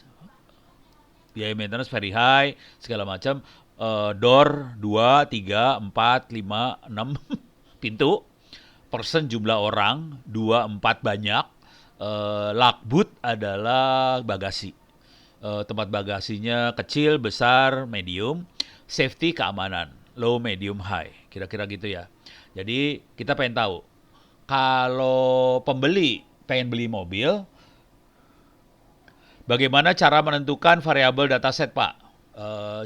very high, segala macam. Door 2, 3, 4, 5, 6 pintu. Person jumlah orang 2, 4 banyak. Lugboot adalah bagasi. Tempat bagasinya kecil, besar, medium. Safety, keamanan, low, medium, high. Kira-kira gitu ya. Jadi kita pengen tahu, kalau pembeli pengen beli mobil, bagaimana cara menentukan variabel dataset, Pak?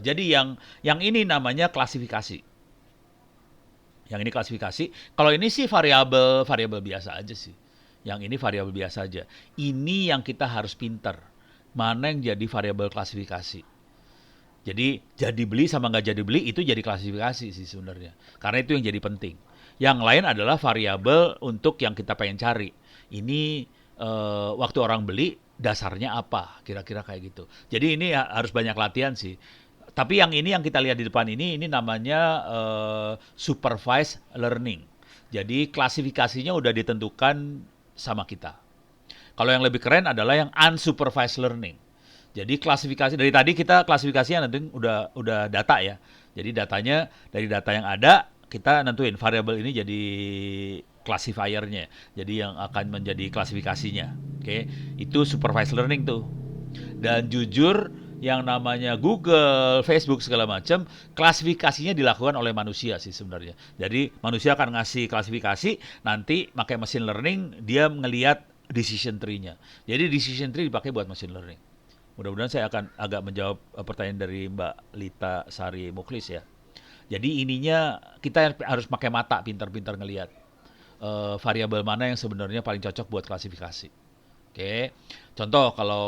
Jadi yang ini namanya klasifikasi. Yang ini klasifikasi. Kalau ini sih variabel biasa aja sih. Yang ini variabel biasa aja. Ini yang kita harus pinter. Mana yang jadi variabel klasifikasi. Jadi jadi beli sama nggak jadi beli itu jadi klasifikasi sih sebenarnya. Karena itu yang jadi penting. Yang lain adalah variabel untuk yang kita pengen cari. Ini waktu orang beli dasarnya apa? Kira-kira kayak gitu. Jadi ini harus banyak latihan sih. Tapi yang ini yang kita lihat di depan ini namanya supervised learning. Jadi klasifikasinya udah ditentukan sama kita. Kalau yang lebih keren adalah yang unsupervised learning. Jadi klasifikasi dari tadi kita klasifikasinya nanti udah data ya. Jadi datanya dari data yang ada kita nentuin variabel ini jadi classifiernya. Jadi yang akan menjadi klasifikasinya. Oke, itu supervised learning tuh. Dan jujur yang namanya Google, Facebook segala macam klasifikasinya dilakukan oleh manusia sih sebenarnya. Jadi manusia akan ngasih klasifikasi, nanti pakai machine learning dia ngelihat decision tree-nya. Jadi decision tree dipakai buat machine learning. Mudah-mudahan saya akan agak menjawab pertanyaan dari Mbak Lita Sari Muklis ya. Jadi ininya kita harus pakai mata pintar-pintar ngelihat variabel mana yang sebenarnya paling cocok buat klasifikasi. Oke, contoh kalau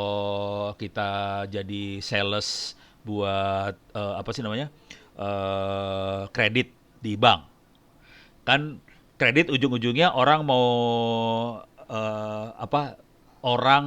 kita jadi sales buat apa sih namanya kredit di bank, kan kredit ujung-ujungnya orang mau orang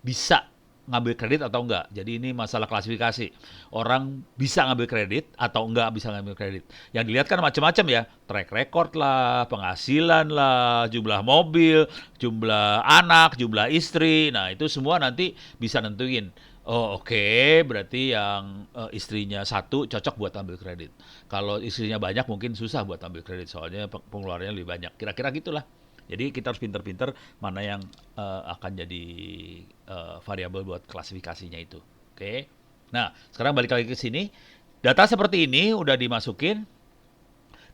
bisa ngambil kredit atau enggak. Jadi ini masalah klasifikasi. Orang bisa ngambil kredit atau enggak bisa ngambil kredit. Yang dilihat kan macam-macam ya. Track record lah, penghasilan lah, jumlah mobil, jumlah anak, jumlah istri. Nah itu semua nanti bisa nentuin. Oh oke, berarti yang istrinya 1 cocok buat ambil kredit. Kalau istrinya banyak mungkin susah buat ambil kredit. Soalnya pengeluarannya lebih banyak. Kira-kira gitulah. Jadi kita harus pinter-pinter mana yang akan jadi variabel buat klasifikasinya itu. Oke. Nah, sekarang balik lagi ke sini. Data seperti ini udah dimasukin.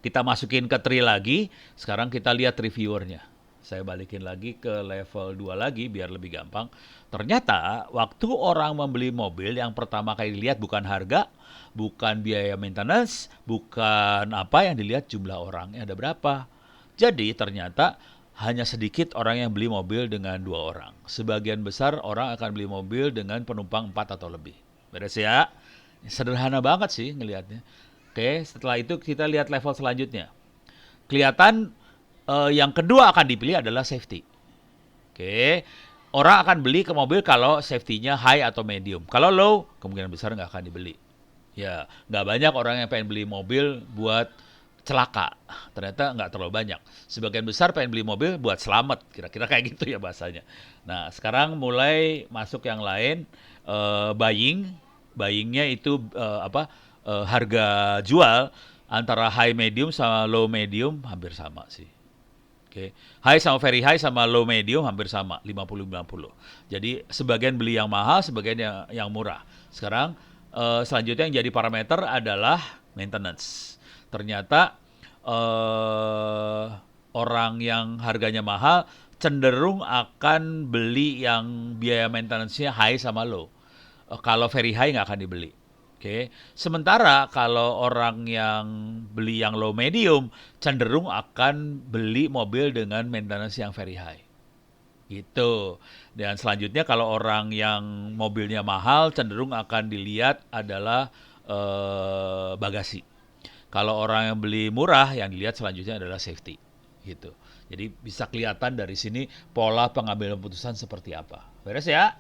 Kita masukin ke tree lagi. Sekarang kita lihat reviewernya. Saya balikin lagi ke level 2 lagi biar lebih gampang. Ternyata waktu orang membeli mobil yang pertama kali dilihat bukan harga, bukan biaya maintenance, bukan apa yang dilihat jumlah orangnya ada berapa. Jadi ternyata hanya sedikit orang yang beli mobil dengan 2 orang. Sebagian besar orang akan beli mobil dengan penumpang 4 atau lebih. Beres ya? Sederhana banget sih ngelihatnya. Oke, setelah itu kita lihat level selanjutnya. Kelihatan yang kedua akan dipilih adalah safety. Oke, orang akan beli ke mobil kalau safety-nya high atau medium. Kalau low, kemungkinan besar nggak akan dibeli. Ya, nggak banyak orang yang pengen beli mobil buat celaka. Ternyata nggak terlalu banyak. Sebagian besar pengen beli mobil buat selamat. Kira-kira kayak gitu ya bahasanya. Nah, sekarang mulai masuk yang lain. Buying. Buyingnya itu harga jual antara high medium sama low medium hampir sama sih. Oke. High sama very high sama low medium hampir sama, 50-50. Jadi sebagian beli yang mahal, sebagian yang murah. Sekarang selanjutnya yang jadi parameter adalah maintenance. Ternyata orang yang harganya mahal cenderung akan beli yang biaya maintenance-nya high sama low. Kalau very high nggak akan dibeli. Oke. Sementara kalau orang yang beli yang low medium cenderung akan beli mobil dengan maintenance yang very high. Gitu. Dan selanjutnya kalau orang yang mobilnya mahal cenderung akan dilihat adalah bagasi. Kalau orang yang beli murah yang dilihat selanjutnya adalah safety. Gitu. Jadi bisa kelihatan dari sini pola pengambilan keputusan seperti apa. Beres ya?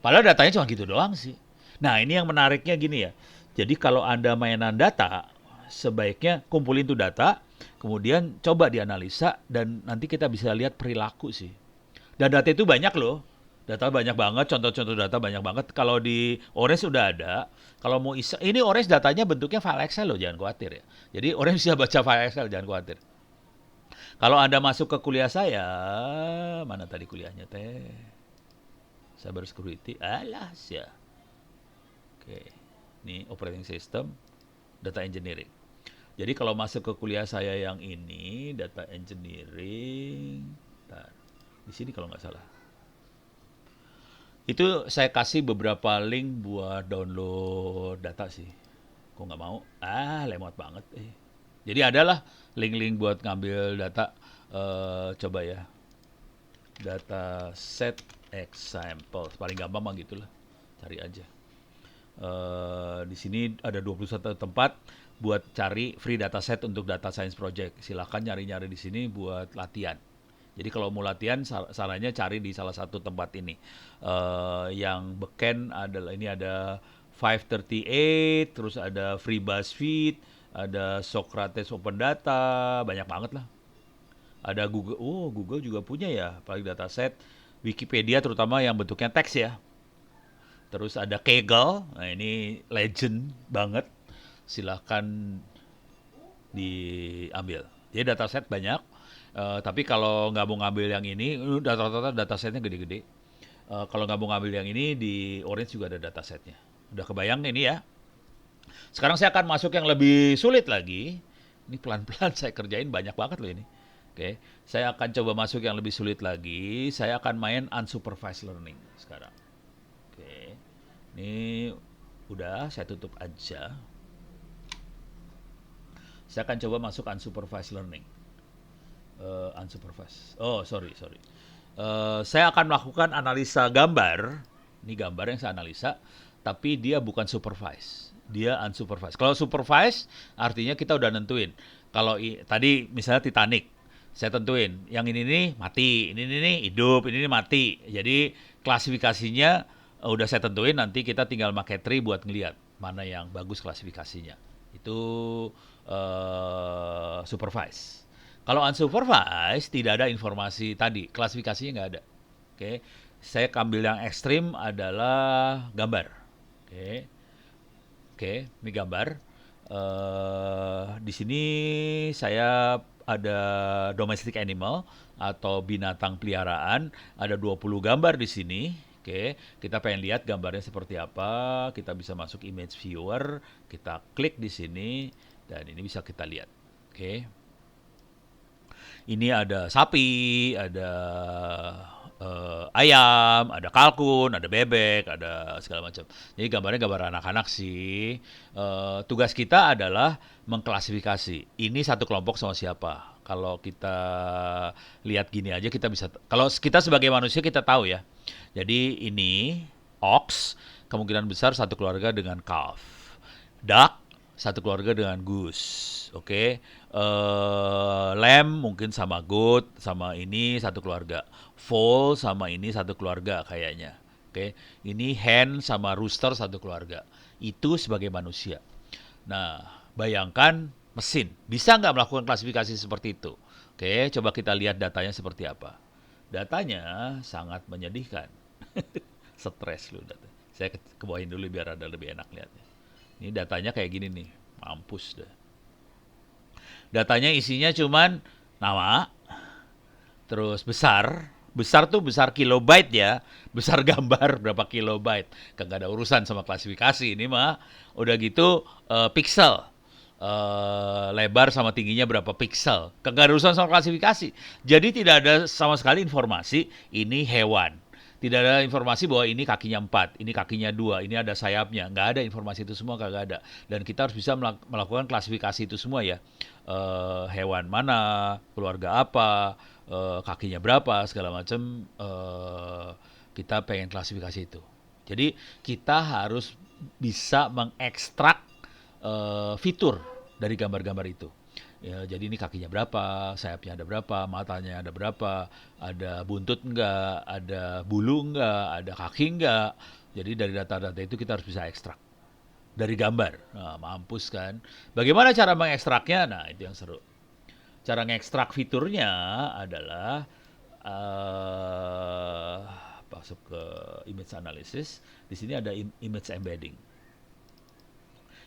Padahal datanya cuma gitu doang sih. Nah, ini yang menariknya gini ya. Jadi kalau Anda mainan data, sebaiknya kumpulin tuh data, kemudian coba dianalisa dan nanti kita bisa lihat perilaku sih. Dan data itu banyak loh. Data banyak banget, contoh-contoh data banyak banget. Kalau di Orange sudah ada. Kalau mau ini Orange datanya bentuknya file Excel loh, jangan khawatir ya. Jadi Orange bisa baca file Excel, jangan khawatir. Kalau Anda masuk ke kuliah saya, mana tadi kuliahnya teh? Cyber security, alas ya. Oke, ini operating system, data engineering. Jadi kalau masuk ke kuliah saya yang ini, data engineering, bentar, di sini kalau nggak salah. Itu saya kasih beberapa link buat download data sih. Kok nggak mau? Lemot banget. Jadi adalah link-link buat ngambil data. Coba ya. Data set example. Paling gampang mah gitulah. Cari aja. Di sini ada 21 tempat buat cari free dataset untuk data science project. Silakan nyari-nyari di sini buat latihan. Jadi kalau mau latihan, sarannya cari di salah satu tempat ini. Yang beken adalah ini ada 538, terus ada Free BuzzFeed, ada Socrates Open Data, banyak banget lah. Ada Google, Google juga punya ya, paling dataset. Wikipedia terutama yang bentuknya teks ya. Terus ada Kaggle, nah ini legend banget. Silahkan diambil. Jadi dataset banyak. Tapi kalau nggak mau ngambil yang ini, rata-rata datasetnya gede-gede. Kalau nggak mau ngambil yang ini, di Orange juga ada datasetnya. Udah kebayang ini ya. Sekarang saya akan masuk yang lebih sulit lagi. Ini pelan-pelan saya kerjain banyak banget loh ini. Oke, saya akan coba masuk yang lebih sulit lagi. Saya akan main unsupervised learning sekarang. Oke, ini udah saya tutup aja. Saya akan coba masuk unsupervised learning. Unsupervised. Sorry. Saya akan melakukan analisa gambar. Ini gambar yang saya analisa, tapi dia bukan supervised. Dia unsupervised. Kalau supervised, artinya kita udah nentuin. Kalau tadi misalnya Titanic, saya tentuin. Yang ini nih mati, ini nih hidup, ini nih mati. Jadi klasifikasinya udah saya tentuin. Nanti kita tinggal pakai tree buat ngeliat mana yang bagus klasifikasinya. Itu supervised. Kalau unsupervised, tidak ada informasi tadi, klasifikasinya nggak ada. Oke, saya ambil yang ekstrim adalah gambar. Oke, ini gambar. Di sini saya ada domestic animal atau binatang peliharaan, ada 20 gambar di sini. Oke, kita pengen lihat gambarnya seperti apa. Kita bisa masuk image viewer, kita klik di sini dan ini bisa kita lihat. Oke. Ini ada sapi, ada ayam, ada kalkun, ada bebek, ada segala macam. Jadi gambarnya gambar anak-anak sih. Tugas kita adalah mengklasifikasi. Ini satu kelompok sama siapa. Kalau kita lihat gini aja kita bisa. Kalau kita sebagai manusia kita tahu ya. Jadi ini ox kemungkinan besar satu keluarga dengan calf. Duck satu keluarga dengan goose. Oke. Lamb mungkin sama goat, sama ini satu keluarga. Fowl sama ini satu keluarga kayaknya. Oke, ini hen sama rooster satu keluarga. Itu sebagai manusia. Nah, bayangkan mesin bisa nggak melakukan klasifikasi seperti itu? Oke, coba kita lihat datanya seperti apa. Datanya sangat menyedihkan. Stres lu data. Saya kebawain dulu biar ada lebih enak lihatnya. Ini datanya kayak gini nih, mampus dah. Datanya isinya cuman nama, terus besar tuh besar kilobyte ya, besar gambar berapa kilobyte, kagak ada urusan sama klasifikasi ini mah. Udah gitu pixel, lebar sama tingginya berapa piksel. Kagak ada urusan sama klasifikasi. Jadi tidak ada sama sekali informasi ini hewan. Tidak ada informasi bahwa ini kakinya 4, ini kakinya 2, ini ada sayapnya. Nggak ada informasi itu semua, kagak ada. Dan kita harus bisa melakukan klasifikasi itu semua ya. Hewan mana, keluarga apa, kakinya berapa, segala macam. Kita pengen klasifikasi itu. Jadi kita harus bisa mengekstrak fitur dari gambar-gambar itu. Ya, jadi ini kakinya berapa, sayapnya ada berapa, matanya ada berapa, ada buntut enggak, ada bulu enggak, ada kaki enggak. Jadi dari data-data itu kita harus bisa ekstrak dari gambar. Nah, mampus kan. Bagaimana cara mengekstraknya? Nah, itu yang seru. Cara ngekstrak fiturnya adalah masuk ke image analysis. Di sini ada image embedding.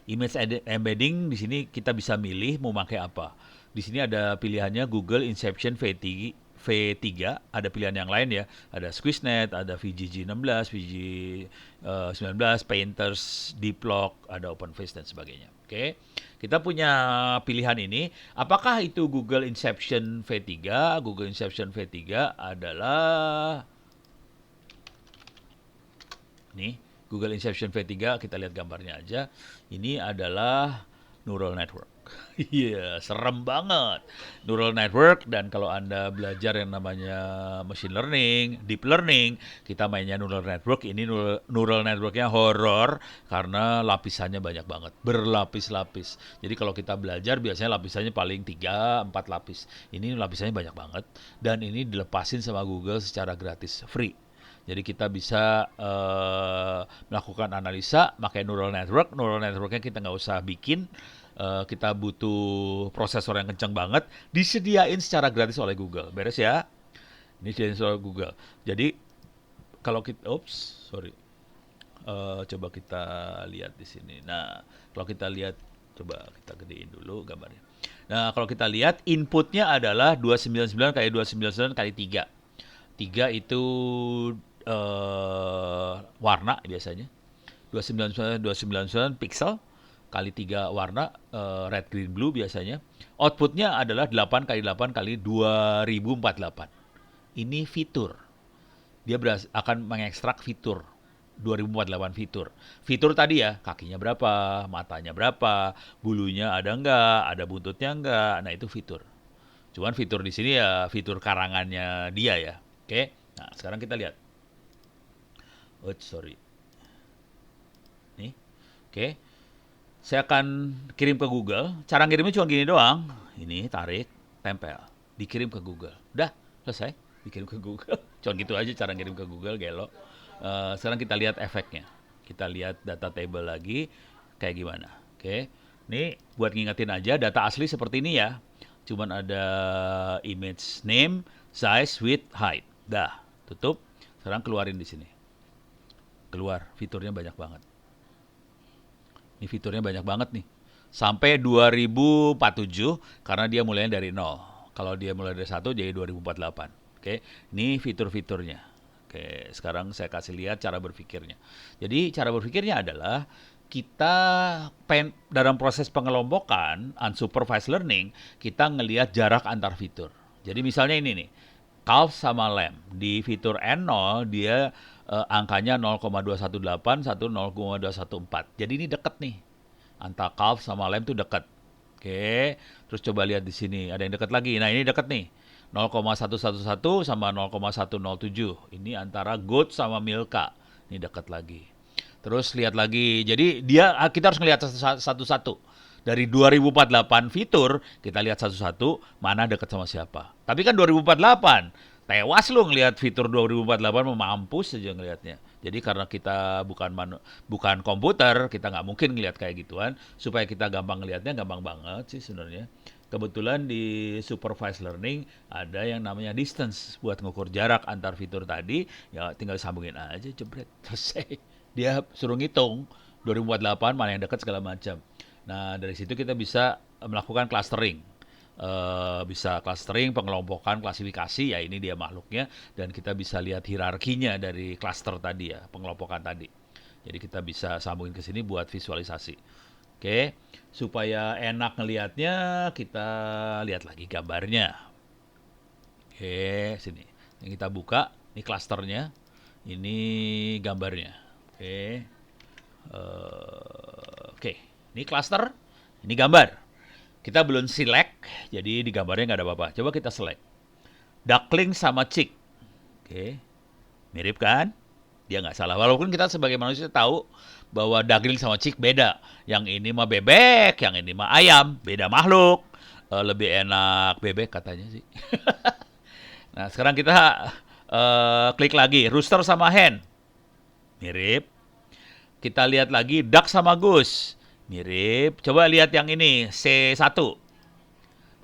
Image embedding di sini kita bisa milih mau pakai apa. Di sini ada pilihannya Google Inception V3, ada pilihan yang lain ya. Ada SquishNet, ada VGG16, VG19, Painters, Deeplock, ada OpenFace dan sebagainya. Oke. Kita punya pilihan ini. Apakah itu Google Inception V3? Google Inception V3 adalah nih, Google Inception V3, kita lihat gambarnya aja. Ini adalah neural network. Iya, serem banget. Neural network, dan kalau Anda belajar yang namanya machine learning, deep learning, kita mainnya neural network. Ini neural networknya horor karena lapisannya banyak banget. Berlapis-lapis. Jadi kalau kita belajar biasanya lapisannya paling 3-4 lapis. Ini lapisannya banyak banget. Dan ini dilepasin sama Google secara gratis, free. Jadi kita bisa melakukan analisa pakai neural network. Neural networknya kita nggak usah bikin. Kita butuh prosesor yang kencang banget. Disediain secara gratis oleh Google. Beres ya? Ini disediain oleh Google. Jadi kalau kita, coba kita lihat di sini. Nah, kalau kita lihat, coba kita gedein dulu gambarnya. Nah, kalau kita lihat inputnya adalah 299 kali 299 kali 3. 3 itu warna biasanya. 299 pixel kali 3 warna, red, green, blue biasanya. Outputnya adalah 8 kali 8 kali 2048. Ini fitur. Dia akan mengekstrak fitur. 2048 fitur. Fitur tadi ya, kakinya berapa, matanya berapa, bulunya ada enggak, ada buntutnya enggak. Nah, itu fitur. Cuman fitur di sini ya fitur karangannya dia ya. Oke. Nah, sekarang kita lihat. Nih. Oke. Saya akan kirim ke Google. Cara ngirimnya cuma gini doang. Ini tarik, tempel, dikirim ke Google. Udah, selesai. Dikirim ke Google. Cuma gitu aja cara ngirim ke Google, gelo. Sekarang kita lihat efeknya. Kita lihat data table lagi kayak gimana. Oke. Ini buat ngingetin aja, data asli seperti ini ya. Cuman ada image name, size, width, height. Dah, tutup. Sekarang keluarin di sini. Keluar, fiturnya banyak banget. Ini fiturnya banyak banget nih. Sampai 2047 karena dia mulainya dari 0. Kalau dia mulai dari 1 jadi 2048. Oke, ini fitur-fiturnya. Oke, sekarang saya kasih lihat cara berpikirnya. Jadi cara berpikirnya adalah kita dalam proses pengelompokan unsupervised learning, kita ngelihat jarak antar fitur. Jadi misalnya ini nih, calf sama lamb. Di fitur N0 dia angkanya 0,218, 0,214. Jadi ini deket nih. Antara calf sama lamb tuh deket. Oke, terus coba lihat di sini, ada yang deket lagi. Nah, ini deket nih. 0,111 sama 0,107. Ini antara goat sama milka. Ini deket lagi. Terus lihat lagi. Jadi kita harus ngelihat satu-satu. Dari 2048 fitur, kita lihat satu-satu mana deket sama siapa. Tapi kan 2048, tewas lu ngelihat fitur 2048, mampus aja ngelihatnya. Jadi karena kita bukan komputer, kita nggak mungkin ngelihat kayak gituan. Supaya kita gampang ngelihatnya, gampang banget sih sebenarnya. Kebetulan di supervised learning ada yang namanya distance buat ngukur jarak antar fitur tadi. Ya tinggal sambungin aja, jebret, selesai. Dia suruh ngitung 2048 mana yang dekat segala macam. Nah, dari situ kita bisa melakukan clustering. Bisa clustering, pengelompokan, klasifikasi, ya ini dia makhluknya. Dan kita bisa lihat hierarkinya dari cluster tadi ya, pengelompokan tadi. Jadi kita bisa sambungin ke sini buat visualisasi. Oke, supaya enak ngelihatnya, kita lihat lagi gambarnya. Oke, sini. Yang kita buka, ini klasternya, ini gambarnya. Oke, oke. Ini klaster, ini gambar. Kita belum select, jadi di gambarnya nggak ada apa-apa. Coba kita select. Duckling sama chick. Oke, mirip kan? Dia nggak salah. Walaupun kita sebagai manusia tahu bahwa duckling sama chick beda. Yang ini mah bebek, yang ini mah ayam. Beda makhluk. Lebih enak bebek katanya sih. Nah, sekarang kita klik lagi. Rooster sama hen. Mirip. Kita lihat lagi duck sama goose. Mirip. Coba lihat yang ini, C1.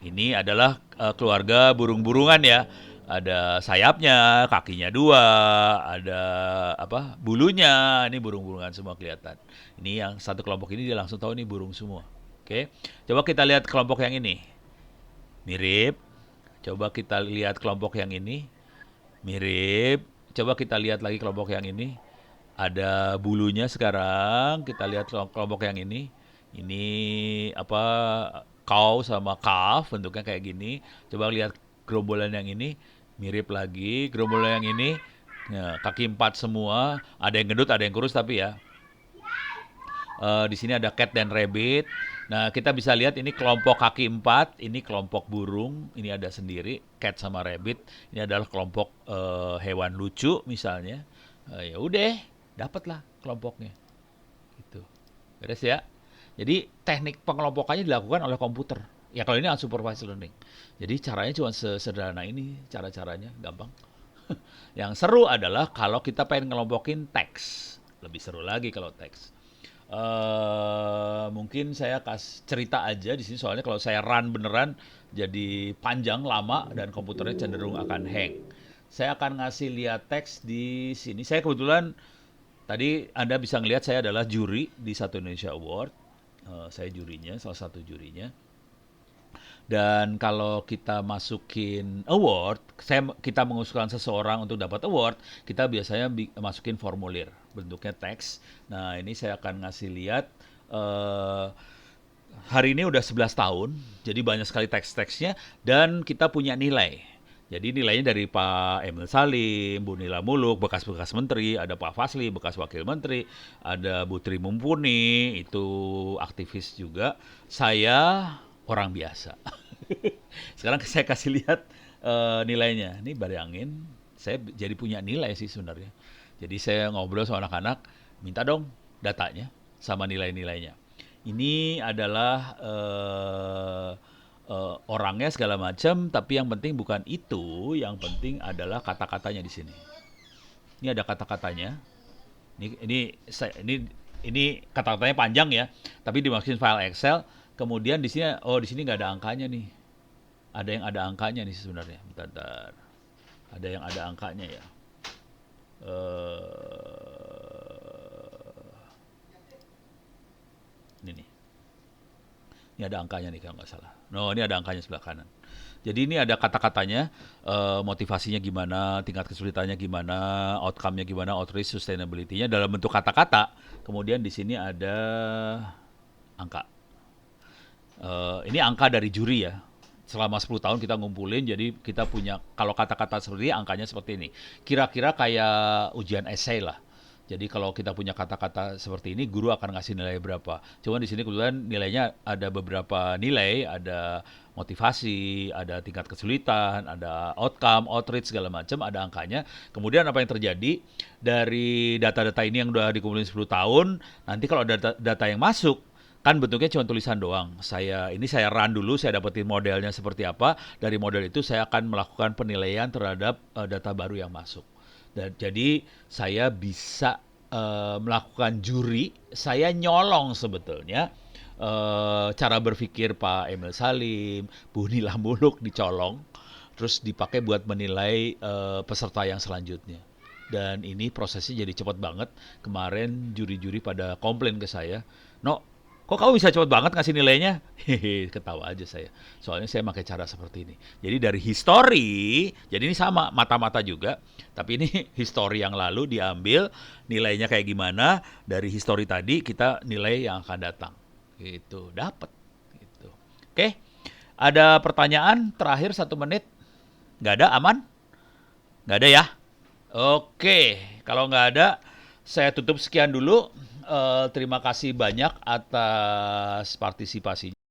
Ini adalah keluarga burung-burungan ya. Ada sayapnya, kakinya dua, ada apa? Bulunya. Ini burung-burungan semua kelihatan. Ini yang satu kelompok ini dia langsung tahu ini burung semua. Oke. Coba kita lihat kelompok yang ini. Mirip. Coba kita lihat kelompok yang ini. Mirip. Coba kita lihat lagi kelompok yang ini. Ada bulunya sekarang. Kita lihat kelompok yang ini. Ini apa? Cow sama calf bentuknya kayak gini. Coba lihat gerombolan yang ini. Mirip lagi. Gerombolan yang ini. Nah, kaki 4 semua. Ada yang gendut, ada yang kurus tapi ya. Di sini ada cat dan rabbit. Nah, kita bisa lihat ini kelompok kaki 4, ini kelompok burung, ini ada sendiri, cat sama rabbit. Ini adalah kelompok hewan lucu misalnya. Ya udah, dapatlah kelompoknya. Gitu. Beres ya. Jadi teknik pengelompokannya dilakukan oleh komputer. Ya kalau ini unsupervised learning. Jadi caranya cuma sesederhana ini, cara-caranya gampang. Yang seru adalah kalau kita pengen ngelompokin teks. Lebih seru lagi kalau teks. Mungkin saya cerita aja di sini soalnya kalau saya run beneran jadi panjang lama dan komputernya cenderung akan hang. Saya akan ngasih lihat teks di sini. Saya kebetulan tadi Anda bisa ngelihat saya adalah juri di Satu Indonesia Award. Saya jurinya, salah satu jurinya. Dan kalau kita masukin award, kita mengusulkan seseorang untuk dapat award, kita biasanya masukin formulir, bentuknya teks. Nah, ini saya akan ngasih lihat, hari ini udah 11 tahun, jadi banyak sekali teks-teksnya, dan kita punya nilai. Jadi nilainya dari Pak Emil Salim, Bu Nila Muluk, bekas-bekas menteri, ada Pak Fasli, bekas wakil menteri, ada Bu Tri Mumpuni, itu aktivis juga. Saya orang biasa. Sekarang saya kasih lihat nilainya. Ini bayangin, saya jadi punya nilai sih sebenarnya. Jadi saya ngobrol sama anak-anak, minta dong datanya sama nilai-nilainya. Ini adalah orangnya segala macam, tapi yang penting bukan itu, yang penting adalah kata-katanya di sini. Ini ada kata-katanya. Ini kata-katanya panjang ya, tapi dimasukin file Excel. Kemudian di sini, di sini nggak ada angkanya nih. Ada yang ada angkanya nih sebenarnya. Bentar. Ada yang ada angkanya ya. Ini nih. Ini ada angkanya nih kalau nggak salah. No, ini ada angkanya sebelah kanan. Jadi ini ada kata-katanya, motivasinya gimana, tingkat kesulitannya gimana, outcome-nya gimana, outreach, sustainability-nya dalam bentuk kata-kata. Kemudian di sini ada angka. Ini angka dari juri ya. Selama 10 tahun kita ngumpulin, jadi kita punya, kalau kata-kata seperti ini, angkanya seperti ini. Kira-kira kayak ujian esai lah. Jadi kalau kita punya kata-kata seperti ini, guru akan ngasih nilai berapa. Cuma di sini kebetulan nilainya ada beberapa nilai, ada motivasi, ada tingkat kesulitan, ada outcome, outreach segala macam, ada angkanya. Kemudian apa yang terjadi dari data-data ini yang udah dikumpulin 10 tahun, nanti kalau ada data yang masuk, kan bentuknya cuma tulisan doang. Saya run dulu, saya dapetin modelnya seperti apa. Dari model itu saya akan melakukan penilaian terhadap data baru yang masuk. Dan jadi saya bisa melakukan juri, saya nyolong sebetulnya cara berpikir Pak Emil Salim, Bu Nila Muluk dicolong, terus dipakai buat menilai peserta yang selanjutnya. Dan ini prosesnya jadi cepat banget. Kemarin juri-juri pada komplain ke saya, "No, kok kamu bisa cepat banget ngasih nilainya?" Hehe, ketawa aja saya. Soalnya saya pakai cara seperti ini. Jadi dari history, jadi ini sama, mata-mata juga. Tapi ini history yang lalu diambil, nilainya kayak gimana. Dari history tadi kita nilai yang akan datang. gitu, dapat gitu. Oke, ada pertanyaan terakhir 1 menit? Nggak ada, aman? Nggak ada ya? Oke, kalau nggak ada, saya tutup sekian dulu. Terima kasih banyak atas partisipasinya.